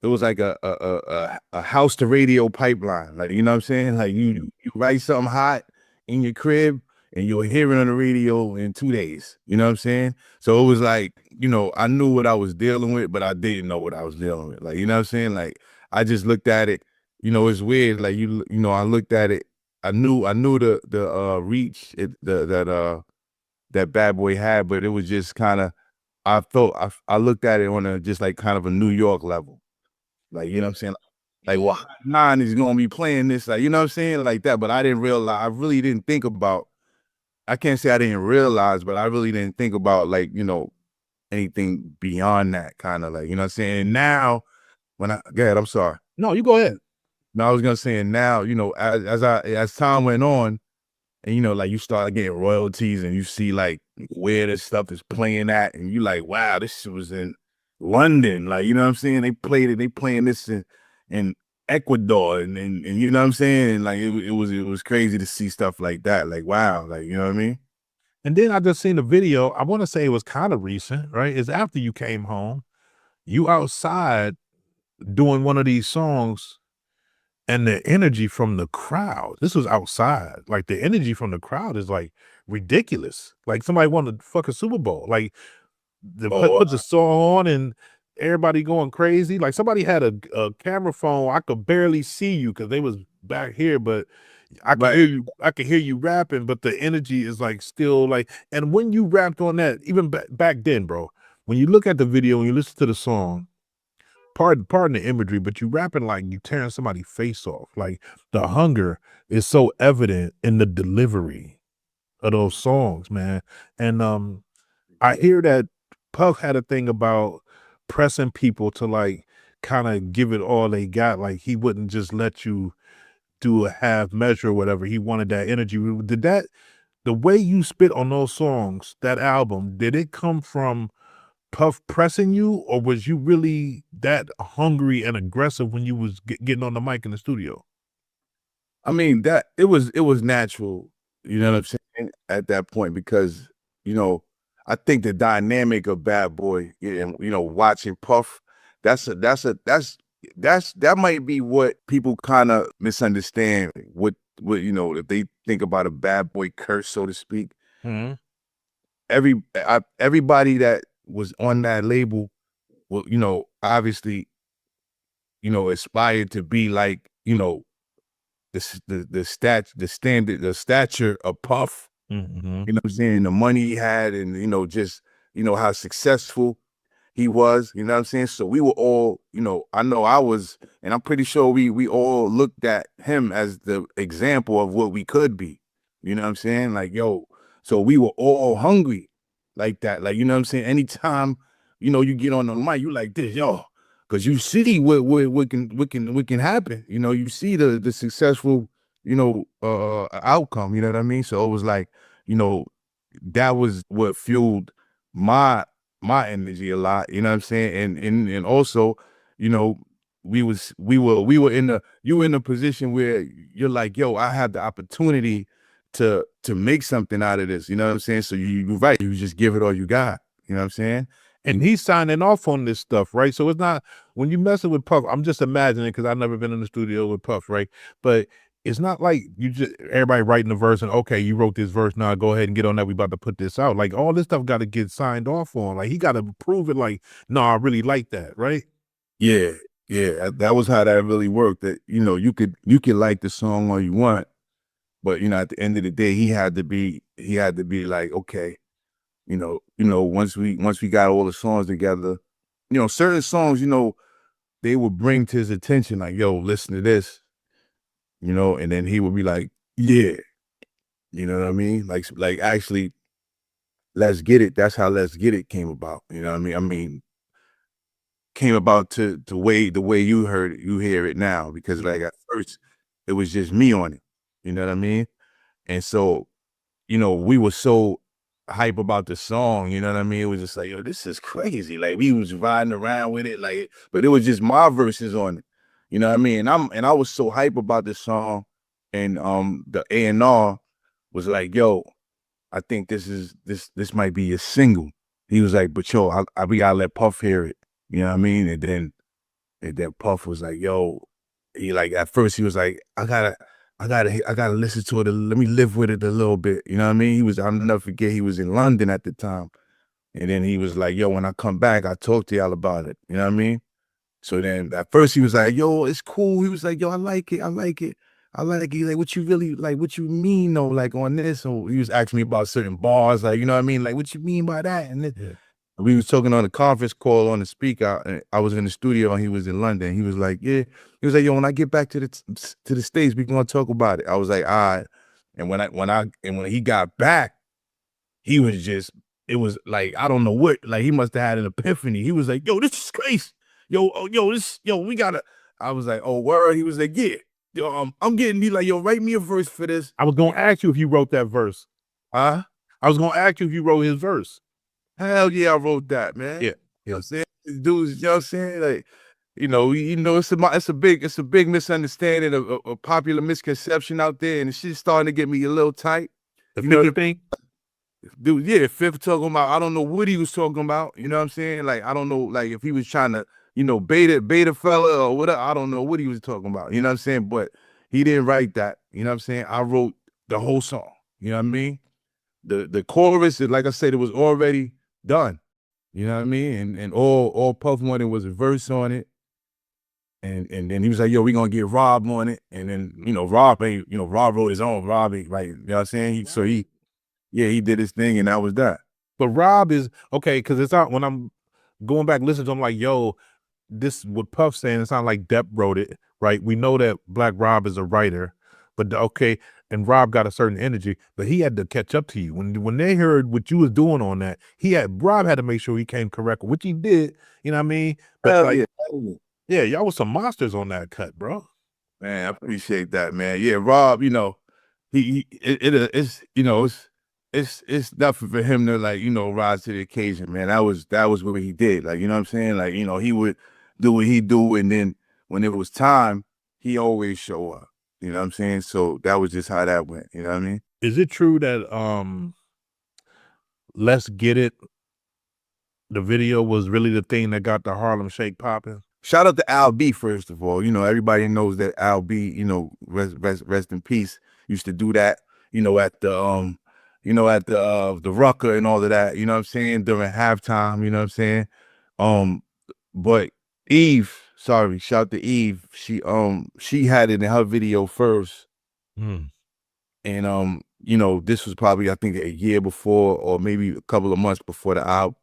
Speaker 3: it was like a house to radio pipeline. Like, you know what I'm saying? Like you write something hot in your crib and you'll hear it on the radio in 2 days. You know what I'm saying? So it was like, I knew what I was dealing with, but I didn't know what I was dealing with. Like, you know what I'm saying? Like I just looked at it, it's weird. Like I looked at it. I knew the reach that Bad Boy had, but it was just kind of I looked at it on a just like kind of a New York level. Like, you know what I'm saying? Like, well, Nine is gonna be playing this, like, you know what I'm saying? Like that. But I really didn't think about, I can't say I didn't realize, but I really didn't think about like, anything beyond that kind of like, you know what I'm saying? And now go ahead, I'm sorry.
Speaker 2: No, you go ahead.
Speaker 3: No, I was gonna say, and now, as time went on, and like you start getting royalties and you see like where this stuff is playing at, and you like, wow, this shit was in London. Like, you know what I'm saying? They playing this in Ecuador and you know what I'm saying? And like it was crazy to see stuff like that. Like, wow, like, you know what I mean?
Speaker 2: And then I just seen the video. I want to say it was kind of recent, right? It's after you came home. You outside doing one of these songs and the energy from the crowd. This was outside. Like the energy from the crowd is like ridiculous. Like somebody won the fucking Super Bowl. Like put the song on and everybody going crazy. Like somebody had a camera phone. I could barely see you because they was back here, but I could hear you. I could hear you rapping, but the energy is like still like. And when you rapped on that, even back then, bro, when you look at the video and you listen to the song, pardon the imagery, but you rapping like you tearing somebody's face off. Like the hunger is so evident in the delivery of those songs, man. And I hear that Puff had a thing about pressing people to like kind of give it all they got. Like he wouldn't just let you do a half measure or whatever. He wanted that energy. The way you spit on those songs, that album, did it come from Puff pressing you, or was you really that hungry and aggressive when you was getting on the mic in the studio?
Speaker 3: I mean, that it was natural, you know what I'm saying, at that point, because, I think the dynamic of Bad Boy and, watching Puff, that might be what people kind of misunderstand, what if they think about a Bad Boy curse, so to speak.
Speaker 2: Mhm.
Speaker 3: Everybody that was on that label, well, obviously, aspired to be like, the stature of Puff.
Speaker 2: Mhm.
Speaker 3: You know what I'm saying? The money he had, and just how successful he was. You know what I'm saying? So we were all, I know I was, and I'm pretty sure we all looked at him as the example of what we could be. You know what I'm saying? Like, yo, so we were all hungry like that. Like, you know what I'm saying? Anytime, you get on the mic, you like this, yo, because you see what can happen. You see the successful outcome, you know what I mean? So it was like, you know, that was what fueled my energy a lot, you know what I'm saying? And also, you know, we were in you were in a position where you're like, yo, I had the opportunity to make something out of this, you know what I'm saying? So you're right, you just give it all you got, you know what I'm saying?
Speaker 2: And he's signing off on this stuff, right? So it's not, when you messing with Puff, I'm just imagining, because I've never been in the studio with Puff, right? But it's not like you just, everybody writing the verse and, okay, you wrote this verse, now go ahead and get on that, we about to put this out. Like, all this stuff got to get signed off on. Like, he got to prove it, like, no, I really like that, right?
Speaker 3: Yeah, yeah, that was how that really worked. That, you know, you could like the song all you want, but you know, at the end of the day, he had to be like, okay, once we got all the songs together, you know, certain songs, you know, they would bring to his attention, like, yo, listen to this, you know, and then he would be like, yeah, you know what I mean? Like actually, Let's Get It. That's how Let's Get It came about. You know what I mean? Came about to the way you hear it now, because like at first it was just me on it. You know what I mean? And so, you know, we were so hype about the song, you know what I mean? It was just like, yo, this is crazy. Like, we was riding around with it, like, but it was just my verses on it. You know what I mean? And I was so hype about this song, and the A&R was like, yo, I think this might be a single. He was like, but yo, we gotta let Puff hear it. You know what I mean? And then Puff was like, yo, he like, at first he was like, I gotta listen to it. Let me live with it a little bit. You know what I mean? I'll never forget, he was in London at the time. And then he was like, yo, when I come back, I'll talk to y'all about it. You know what I mean? So then at first he was like, yo, it's cool. He was like, yo, I like it. I like it. I like it. He's like, what you really, like, what you mean though, like on this? So he was asking me about certain bars, like, you know what I mean? Like, what you mean by that? And then we was talking on the conference call on the speaker, and I was in the studio and he was in London. He was like, yeah. He was like, yo, when I get back to the States, we gonna talk about it. I was like, all right. And when he got back, he was just, it was like, I don't know what, like, he must have had an epiphany. He was like, yo, this is crazy. We gotta. I was like, oh, word? He was like, yeah. Yo, I'm getting, he like, yo, write me a verse for this.
Speaker 2: I was gonna ask you if you wrote that verse.
Speaker 3: Huh?
Speaker 2: I was gonna ask you if you wrote his verse.
Speaker 3: Hell yeah, I wrote that, man.
Speaker 2: Yeah.
Speaker 3: You know what I'm saying? Dudes, you know what I'm saying? Like, it's a big misunderstanding, a popular misconception out there, and shit's starting to get me a little tight.
Speaker 2: The 50 thing?
Speaker 3: Dude, yeah, Fifth talking about, I don't know what he was talking about, you know what I'm saying? Like, I don't know, like, if he was trying to, beta fella or whatever, I don't know what he was talking about, you know what I'm saying? But he didn't write that, you know what I'm saying? I wrote the whole song, you know what I mean? The chorus, like I said, it was already done, you know what I mean? And all Puff wanted was a verse on it. And then he was like, yo, we gonna get Rob on it. And then, Rob wrote his own, Rob, right, you know what I'm saying? He did his thing, and that was that.
Speaker 2: But Rob is, okay, because it's out, when I'm going back listening to him, like, yo, this, what Puff's saying, it sounds like Depp wrote it, right? We know that Black Rob is a writer, but okay, and Rob got a certain energy, but he had to catch up to you. When they heard what you was doing on that, Rob had to make sure he came correct, which he did, you know what I mean? But yeah, y'all was some monsters on that cut, bro.
Speaker 3: Man, I appreciate that, man. Yeah, Rob, it's nothing for him to, like, rise to the occasion, man. That was what he did. Like, you know what I'm saying? Like, he would do what he do, and then when it was time, he always show up. You know what I'm saying? So that was just how that went. You know what I mean?
Speaker 2: Is it true that Let's Get It, the video, was really the thing that got the Harlem Shake popping?
Speaker 3: Shout out to Al B, first of all. Everybody knows that Al B, rest in peace, used to do that, at the the Rucker and all of that, you know what I'm saying, during halftime, you know what I'm saying? But Eve, shout to Eve, she had it in her video first.
Speaker 2: Mm.
Speaker 3: And this was probably, I think, a year before, or maybe a couple of months before the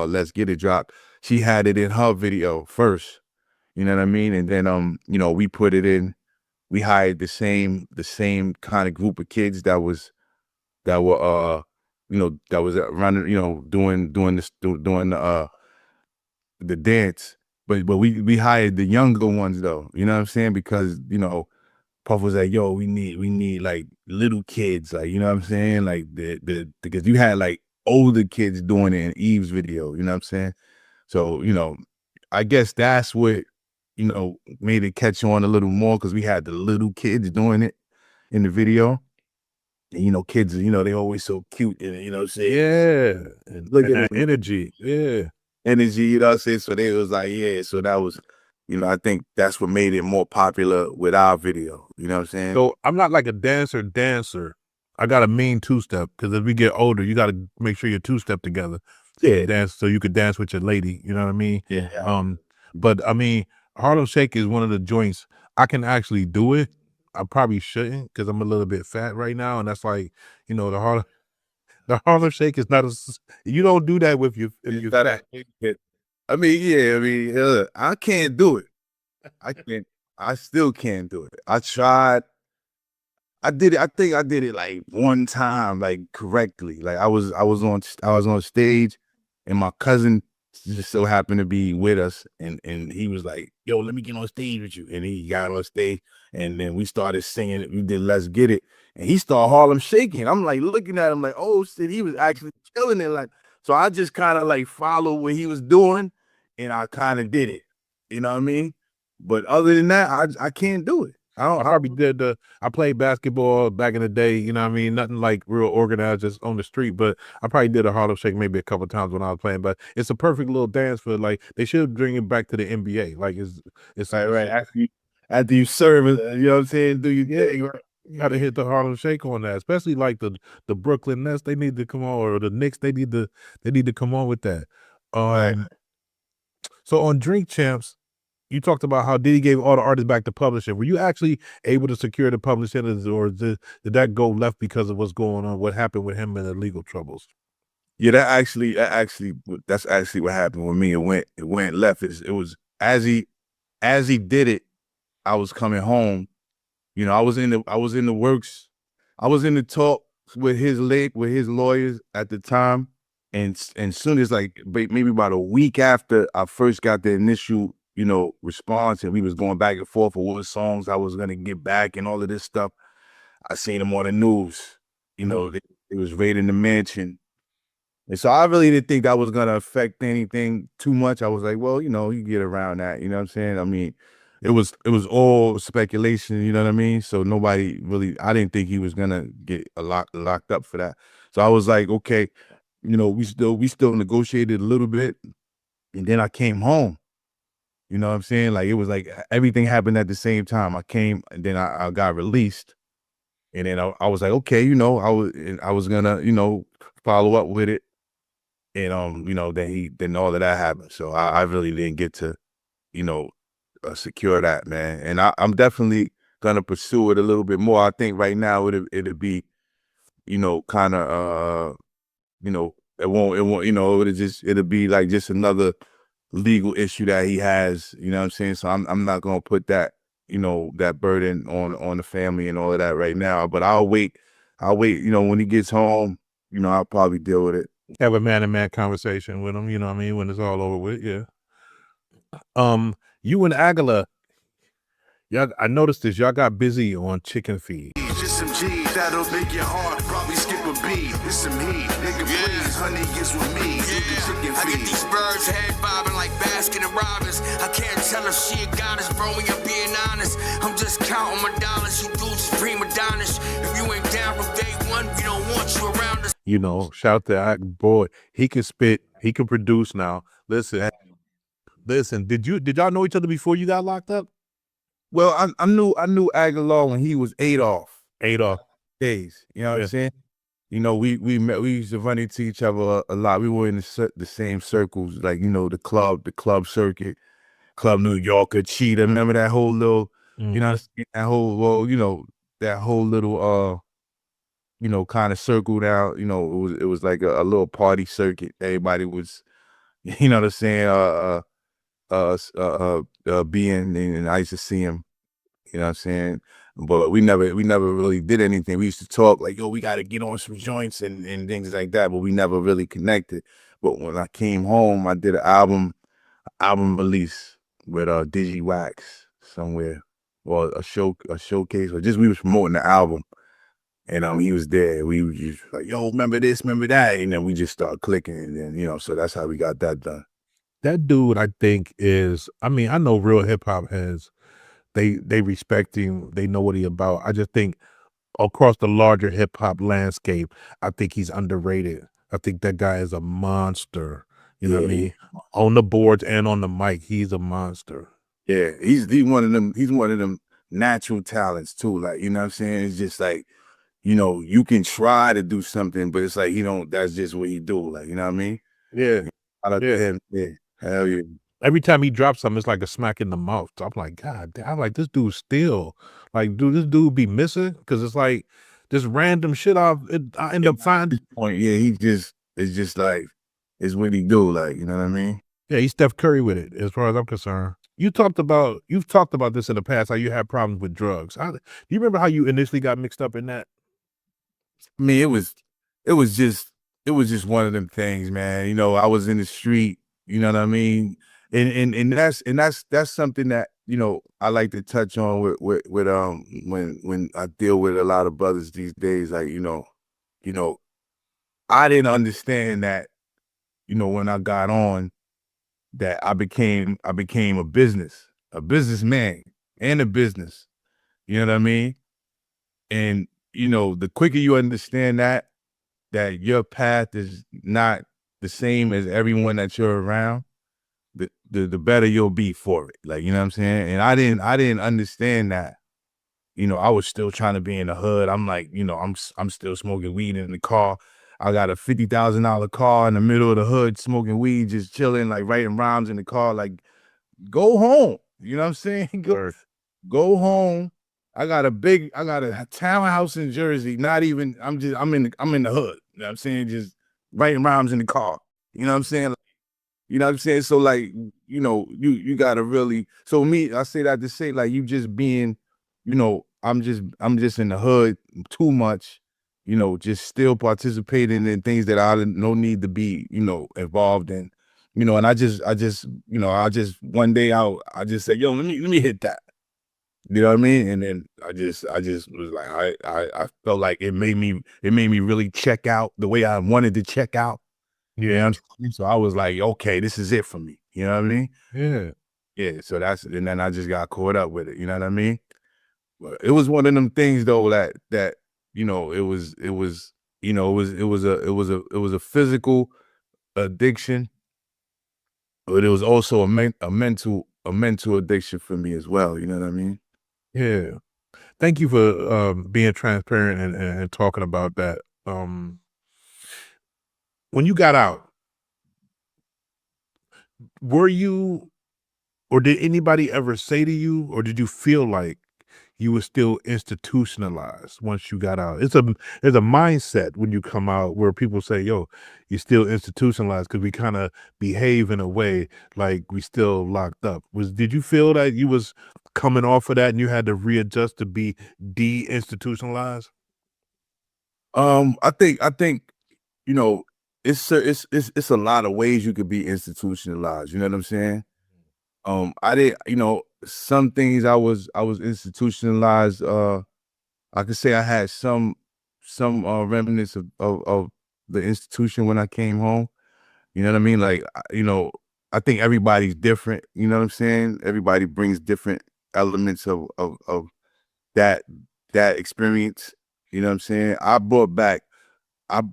Speaker 3: Let's Get It dropped. She had it in her video first. You know what I mean? And then we put it in. We hired the same kind of group of kids that were running, doing the dance. But we hired the younger ones, though. You know what I'm saying? Because Puff was like, yo, we need like little kids, like, you know what I'm saying? Like because you had like older kids doing it in Eve's video, you know what I'm saying? So, you know, I guess that's what, you know, made it catch on a little more because we had the little kids doing it in the video. And, you know, kids, you know, they always so cute and, you know what I'm saying?
Speaker 2: Yeah. And
Speaker 3: Look at
Speaker 2: that
Speaker 3: them.
Speaker 2: energy. Yeah.
Speaker 3: Energy, you know what I'm saying? So they was like, yeah, so that was, you know, I think that's what made it more popular with our video, you know what I'm saying?
Speaker 2: So I'm not like a dancer. I got a mean two-step because as we get older, you got to make sure you're two-step together.
Speaker 3: Yeah.
Speaker 2: Dance so you could dance with your lady. You know what I mean?
Speaker 3: Yeah.
Speaker 2: But I mean, Harlem Shake is one of the joints I can actually do it. I probably shouldn't because I'm a little bit fat right now, and that's like, you know, the Harlem Shake is not you don't do that with you if you're fat.
Speaker 3: I mean, yeah, I mean, I can't do it. I still can't do it. I tried. I did it. I think I did it like one time, like correctly. Like I was on stage, and my cousin just so happened to be with us, and he was like, "Yo, let me get on stage with you." And he got on stage, and then we started singing. We did "Let's Get It," and he started Harlem Shaking. I'm like looking at him like, "Oh shit!" He was actually killing it. Like, so I just kind of like followed what he was doing, and I kind of did it. You know what I mean? But other than that, I can't do it.
Speaker 2: I probably did I played basketball back in the day, you know what I mean? Nothing like real organized just on the street, but I probably did a Harlem Shake maybe a couple of times when I was playing, but it's a perfect little dance for like they should bring it back to the NBA. Like it's
Speaker 3: right. After you serve it, you know what I'm saying? Do you
Speaker 2: you gotta hit the Harlem Shake on that, especially like the Brooklyn Nets, they need to come on, or the Knicks, they need to come on with that.
Speaker 3: Right.
Speaker 2: So on Drink Champs, you talked about how Diddy gave all the artists back to publishing. Were you actually able to secure the publishing, or did that go left because of what's going on? What happened with him and the legal troubles?
Speaker 3: Yeah, that's actually what happened with me. It went left. It was as he did it, I was coming home. You know, I was in the works. I was in the talk with his lawyers at the time, and soon as like maybe about a week after I first got the initial, you know, response, and we was going back and forth for what songs I was gonna get back and all of this stuff, I seen him on the news. You know, they was raiding the mansion. And so I really didn't think that was gonna affect anything too much. I was like, well, you know, you get around that, you know what I'm saying? I mean, it was all speculation, you know what I mean? So nobody really, I didn't think he was gonna get locked up for that. So I was like, okay, you know, we still negotiated a little bit, and then I came home. You know what I'm saying? Like it was like everything happened at the same time. I came and then I got released. And then I was like, okay, you know, I was gonna, you know, follow up with it. And you know, then all of that happened. So I really didn't get to, you know, secure that, man. And I'm definitely gonna pursue it a little bit more. I think right now it'd be, you know, kind of you know, it won't, you know, it'll be like just another legal issue that he has, you know what I'm saying? So I'm not gonna put that, you know, that burden on the family and all of that right now. But I'll wait, you know, when he gets home, you know, I'll probably deal with it.
Speaker 2: Have a man-to-man conversation with him, you know what I mean, when it's all over with, yeah. You and Aguilar, y'all, I noticed this, y'all got busy on Chicken Feed.
Speaker 4: Just some G that'll make your heart probably skip a beat. It's some heat, nigga, please, honey gets with me.
Speaker 5: I get these birds head bobbing like Baskin and Robbins. I can't tell if she a goddess, bro, when you're being honest. I'm just counting my dollars, you dudes is prima donnas. If you ain't down from day one, we don't want you around us.
Speaker 2: You know, shout to boy, he can spit, he can produce now. Listen, did y'all know each other before you got locked up?
Speaker 3: Well, I knew Aguilar when he was Adolph days. You know what
Speaker 2: Yeah.
Speaker 3: I'm saying? You know, we used to run into each other a lot. We were in the same circles, like, you know, the club circuit, Club New Yorker, Cheetah. Remember that whole little, you know, that whole, well, you know, that whole little, you know, kind of circle down. You know, it was like a little party circuit. Everybody was, you know what I'm saying, being, and I used to see him, you know what I'm saying? But we never really did anything. We used to talk like, yo, we got to get on some joints and things like that, but we never really connected. But when I came home, I did an album release with Digi Wax somewhere. or a showcase, or just we was promoting the album. And he was there. We was just like, yo, remember this, remember that. And then we just started clicking. And then, so that's how we got that done.
Speaker 2: That dude, I think, is, I mean, I know real hip hop heads, they respect him, they know what he about. I just think across the larger hip hop landscape, I think he's underrated. I think that guy is a monster. You know what I mean? On the boards and on the mic, he's a monster.
Speaker 3: Yeah, he's one of them natural talents too. Like, you know what I'm saying? It's just like, you can try to do something, but it's like that's just what he do. Like, you know what I mean?
Speaker 2: Yeah.
Speaker 3: Shout out to him. Yeah. Hell yeah.
Speaker 2: Every time he drops something, it's like a smack in the mouth. So I'm like, God damn, I'm like, this dude still. Like, dude, this dude be missing? Because it's like this random shit I end up finding.
Speaker 3: Point. Yeah, it's just like, it's what he do. Like, you know what I mean?
Speaker 2: Yeah, he's Steph Curry with it, as far as I'm concerned. You've talked about this in the past, how you had problems with drugs. Do you remember how you initially got mixed up in that?
Speaker 3: I mean, it was just one of them things, man. I was in the street, you know what I mean? And that's something that, I like to touch on with when I deal with a lot of brothers these days. Like, I didn't understand that, when I got on, that I became a businessman and a business. You know what I mean? And, the quicker you understand that your path is not the same as everyone that you're around, the better you'll be for it. Like, you know what I'm saying? And I didn't understand that. I was still trying to be in the hood. I'm like, I'm still smoking weed in the car. I got a $50,000 car in the middle of the hood, smoking weed, just chilling, like writing rhymes in the car. Like, go home. You know what I'm saying? Go home. I got a townhouse in Jersey. I'm in the hood. You know what I'm saying? Just writing rhymes in the car. You know what I'm saying? You know what I'm saying? So like, you gotta really, so me, I say that to say, like, you just being, I'm just in the hood too much, just still participating in things that I no need to be, involved in. And I just one day I just said, yo, let me hit that. You know what I mean? And then I just was like, I felt like it made me really check out the way I wanted to check out.
Speaker 2: Yeah.
Speaker 3: So I was like, okay, this is it for me. You know what I mean?
Speaker 2: Yeah.
Speaker 3: Yeah. So and then I just got caught up with it. You know what I mean? But it was one of them things though that it was a physical addiction, but it was also a mental addiction for me as well. You know what I mean?
Speaker 2: Yeah. Thank you for being transparent and talking about that. When you got out, were you, or did anybody ever say to you, or did you feel like you were still institutionalized once you got out? There's a mindset when you come out where people say, yo, you're still institutionalized because we kind of behave in a way like we still locked up. Did you feel that you was coming off of that and you had to readjust to be de-institutionalized?
Speaker 3: I think it's a lot of ways you could be institutionalized. You know what I'm saying? I did, some things I was institutionalized. I could say I had some remnants of the institution when I came home. You know what I mean? Like, I think everybody's different. You know what I'm saying? Everybody brings different elements of that experience. You know what I'm saying? I brought back, I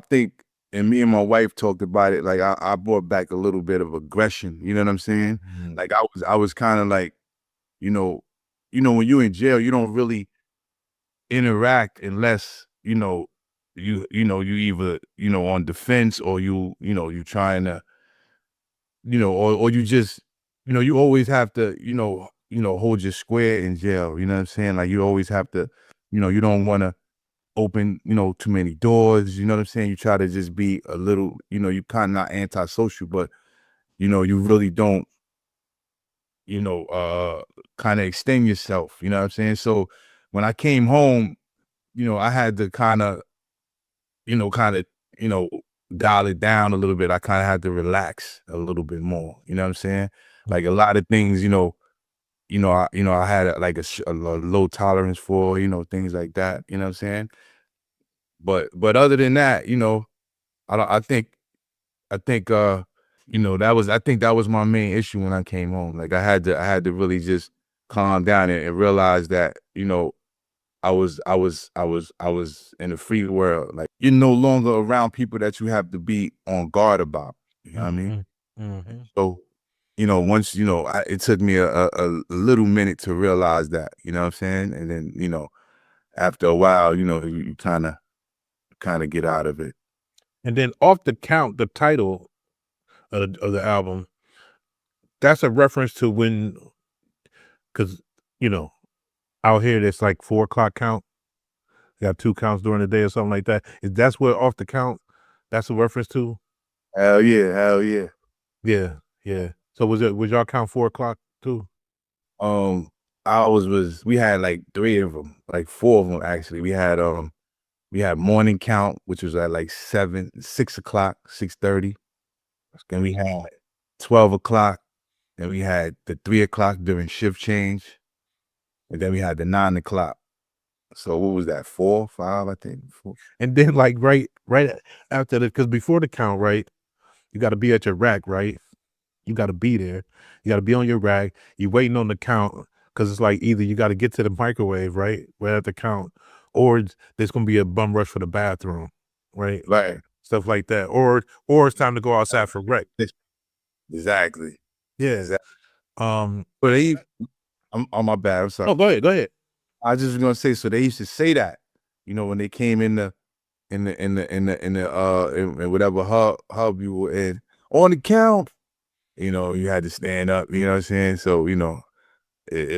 Speaker 3: think, and me and my wife talked about it. Like, I brought back a little bit of aggression. You know what I'm saying?
Speaker 2: Mm.
Speaker 3: Like, I was kind of like, when you're in jail, you don't really interact unless you either on defense, or you trying to, or you just, you always have to, hold your square in jail. You know what I'm saying? Like, you always have to, you don't want to open, too many doors. You know what I'm saying? You try to just be a little, you kind of not antisocial, but you really don't, kind of extend yourself. You know what I'm saying? So when I came home, I had to kind of, dial it down a little bit. I kind of had to relax a little bit more. You know what I'm saying? Like, a lot of things, I had like a low tolerance for, things like that, you know what I'm saying? But other than that, I think I think that was my main issue when I came home. Like I had to really just calm down and realize that, I was in a free world. Like you're no longer around people that you have to be on guard about. You know what I mean?
Speaker 2: Mm-hmm.
Speaker 3: So, once, it took me a little minute to realize that, you know what I'm saying? And then, after a while, you kind of get out of it.
Speaker 2: And then Off the Count, the title of the album, that's a reference to when, because, out here, there's like 4 o'clock count. You got 2 counts during the day or something like that. Is that's what Off the Count, that's a reference to?
Speaker 3: Hell yeah, hell yeah.
Speaker 2: Yeah, yeah. So was y'all count 4 o'clock too?
Speaker 3: We had like 3 of them, like 4 of them actually. We had morning count, which was at like 6 o'clock, 6:30. Then we had 12 o'clock. Then we had the 3 o'clock during shift change. And then we had the 9 o'clock. So what was that? 4, 5, I think. 4.
Speaker 2: And then like right after because before the count, right, you got to be at your rack, right? You got to be there. You got to be on your rack. You waiting on the count because it's like either you got to get to the microwave, right at the count, or there's gonna be a bum rush for the bathroom, right?
Speaker 3: Right.
Speaker 2: Stuff like that, or it's time to go outside for rec.
Speaker 3: Exactly.
Speaker 2: Yeah.
Speaker 3: Exactly.
Speaker 2: Um.
Speaker 3: But I'm on my bad. I'm sorry.
Speaker 2: Oh, go ahead.
Speaker 3: I was just gonna say, so they used to say that, when they came in whatever hub you were in on the count, you had to stand up, you know what I'm saying? So,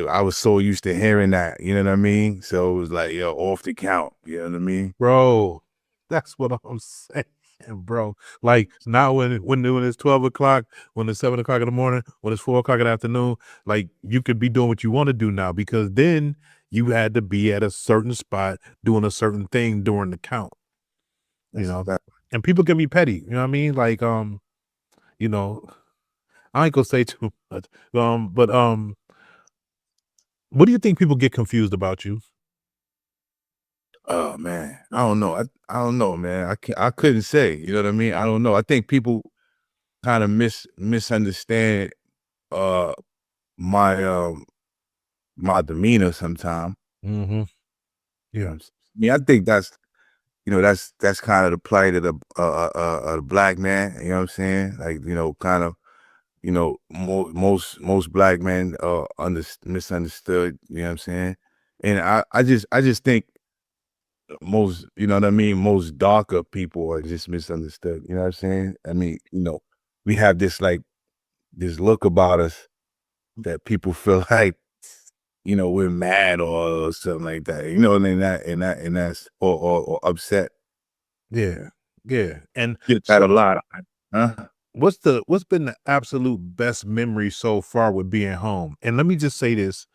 Speaker 3: I was so used to hearing that, you know what I mean? So it was like, yo, off the count, you know what I mean?
Speaker 2: Bro, that's what I'm saying, bro. Like now when it's 12 o'clock, when it's 7 o'clock in the morning, when it's 4 o'clock in the afternoon, like you could be doing what you want to do now because then you had to be at a certain spot doing a certain thing during the count. And people can be petty, you know what I mean? Like I ain't gonna say too much. But what do you think people get confused about you?
Speaker 3: Oh man, I don't know. I don't know, man. I couldn't say. You know what I mean? I don't know. I think people kind of misunderstand my my demeanor sometimes.
Speaker 2: Mm-hmm.
Speaker 3: Yeah. I mean, I think that's that's kind of the plight of the black man. You know what I'm saying? Like kind of most black men are misunderstood. You know what I'm saying? And I just think most, you know what I mean, most darker people are just misunderstood. You know what I'm saying? I mean, we have this this look about us that people feel like, we're mad or something like that. And that's or upset.
Speaker 2: Yeah. Yeah. And
Speaker 3: Get that a lot. Huh?
Speaker 2: what's been the absolute best memory so far with being home? And let me just say this,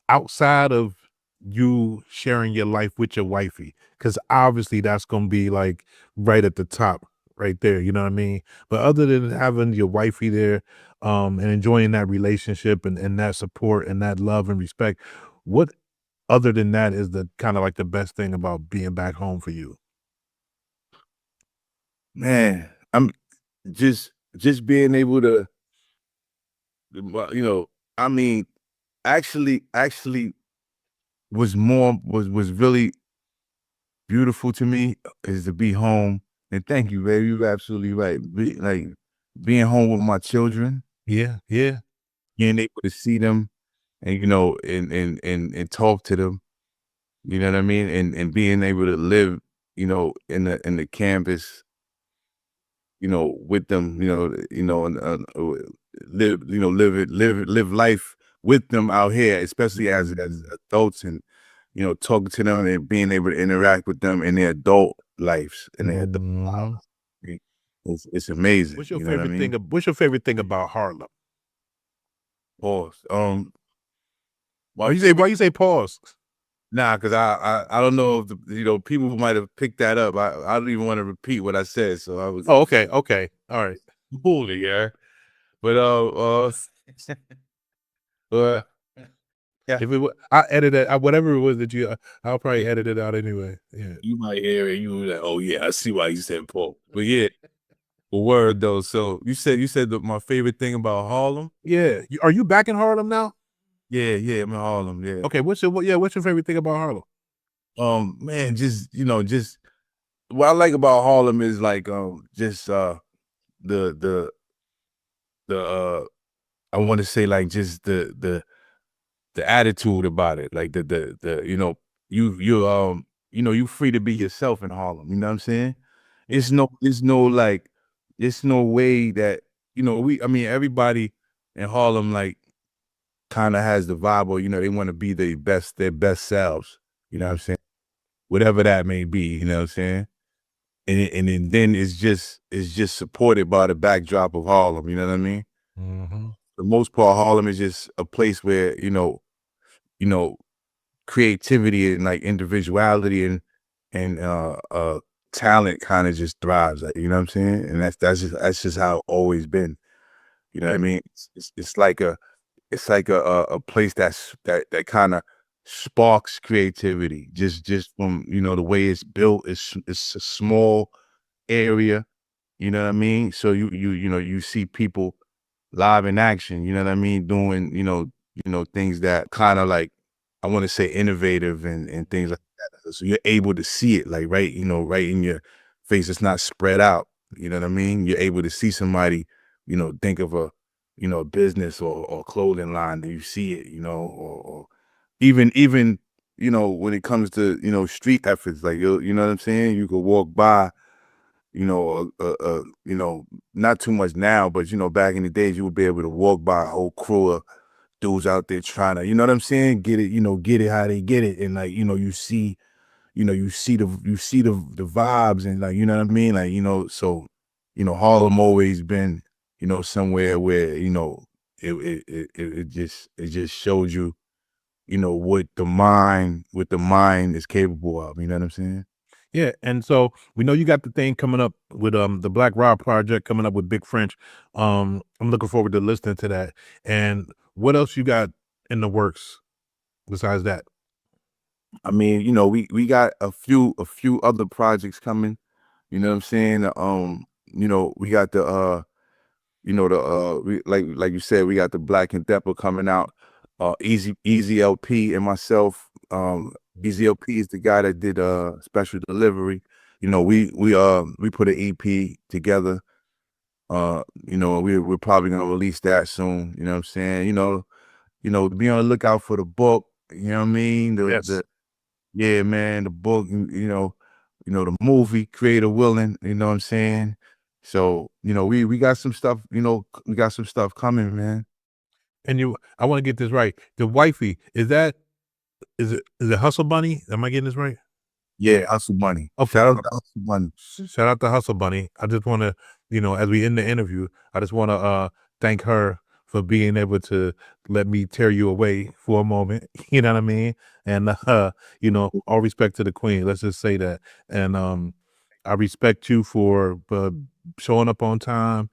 Speaker 2: outside of you sharing your life with your wifey, because obviously that's gonna be like right at the top, right there. You know what I mean? But other than having your wifey there, and enjoying that relationship and that support and that love and respect, what other than that is the kind of like the best thing about being back home for you?
Speaker 3: Man, I'm just being able to, I mean, actually was really beautiful to me is to be home. And thank you, baby. You're absolutely right. Being home with my children,
Speaker 2: Yeah. Yeah.
Speaker 3: being able to see them and and talk to them. You know what I mean? And being able to live, in the campus, with them, and live life with them out here, especially as adults, and talking to them and being able to interact with them in their adult lives and their adult
Speaker 2: Mhm.
Speaker 3: lives. It's amazing.
Speaker 2: What's your
Speaker 3: You know what I
Speaker 2: favorite
Speaker 3: mean?
Speaker 2: thing? What's your favorite thing about Harlem?
Speaker 3: Pause.
Speaker 2: Why you say pause?
Speaker 3: Nah, because I don't know if people might have picked that up. I don't even want to repeat what I said, so I was
Speaker 2: Oh, okay, all right.
Speaker 3: bully, yeah. But Yeah.
Speaker 2: If it, I edit it, whatever it was that you, I'll probably edit it out anyway. Yeah.
Speaker 3: You might hear it. You like, oh yeah, I see why you said Pope. But yeah, a word though. So you said that my favorite thing about Harlem.
Speaker 2: Yeah. Are you back in Harlem now?
Speaker 3: Yeah, I'm in Harlem. Yeah.
Speaker 2: Okay. What's your favorite thing about Harlem?
Speaker 3: Man, just what I like about Harlem is like just the I want to say like just the attitude about it, like the you free to be yourself in Harlem. You know what I'm saying? It's no way that I mean everybody in Harlem like kind of has the vibe, or they want to be their best selves. You know what I'm saying? Whatever that may be. You know what I'm saying? And then it's just supported by the backdrop of Harlem. You know what I mean?
Speaker 2: Mm-hmm.
Speaker 3: For the most part, Harlem is just a place where creativity and like individuality and talent kind of just thrives. Like, you know what I'm saying? And that's just how it's always been. You know what I mean? It's like a place that kind of sparks creativity just from the way it's built. It's a small area. You know what I mean? So you see people live in action, you know what I mean, doing, things that kind of like, I want to say innovative and things like that. So you're able to see it like right in your face. It's not spread out. You know what I mean? You're able to see somebody, think of a business or clothing line, and you see it, or even, when it comes to, street efforts, like, you know what I'm saying? You could walk by, not too much now, but back in the days, you would be able to walk by a whole crew of dudes out there trying to, you know what I'm saying, get it how they get it, and like you see, the vibes, and like what I mean, like so, Harlem always been, somewhere where it just shows you, what the mind is capable of. You know what I'm saying?
Speaker 2: Yeah, and so we know you got the thing coming up with the Black Rob project coming up with Big French. I'm looking forward to listening to that. And what else you got in the works besides that?
Speaker 3: I mean, we got a few other projects coming. You know what I'm saying? We got like you said, we got the Black and Depper coming out. Easy LP and myself. Easy LP is the guy that did Special Delivery. We put an EP together. We're probably gonna release that soon. You know what I'm saying? Be on the lookout for the book. You know what I mean? Yeah, man, the book, the movie, Creator Willing, you know what I'm saying? So, we got some stuff, we got some stuff coming, man.
Speaker 2: And I want to get this right. The wifey, is it Hustle Bunny? Am I getting this right?
Speaker 3: Yeah, Hustle Money.
Speaker 2: Oh,
Speaker 3: Shout out to Hustle Money.
Speaker 2: Shout out to Hustle Bunny. I just want to, as we end the interview, I just want to thank her for being able to let me tear you away for a moment. You know what I mean? And all respect to the queen. Let's just say that. And I respect you for showing up on time,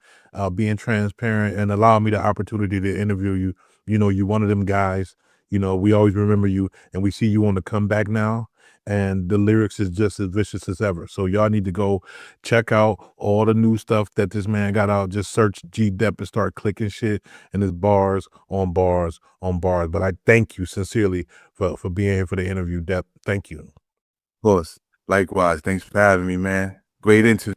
Speaker 2: being transparent, and allowing me the opportunity to interview you. You're one of them guys. We always remember you, and we see you on the comeback now. And the lyrics is just as vicious as ever. So y'all need to go check out all the new stuff that this man got out. Just search G Dep and start clicking shit, and it's bars on bars on bars. But I thank you sincerely for being here for the interview, Dep. Thank you.
Speaker 3: Of course. Likewise. Thanks for having me, man. Great interview.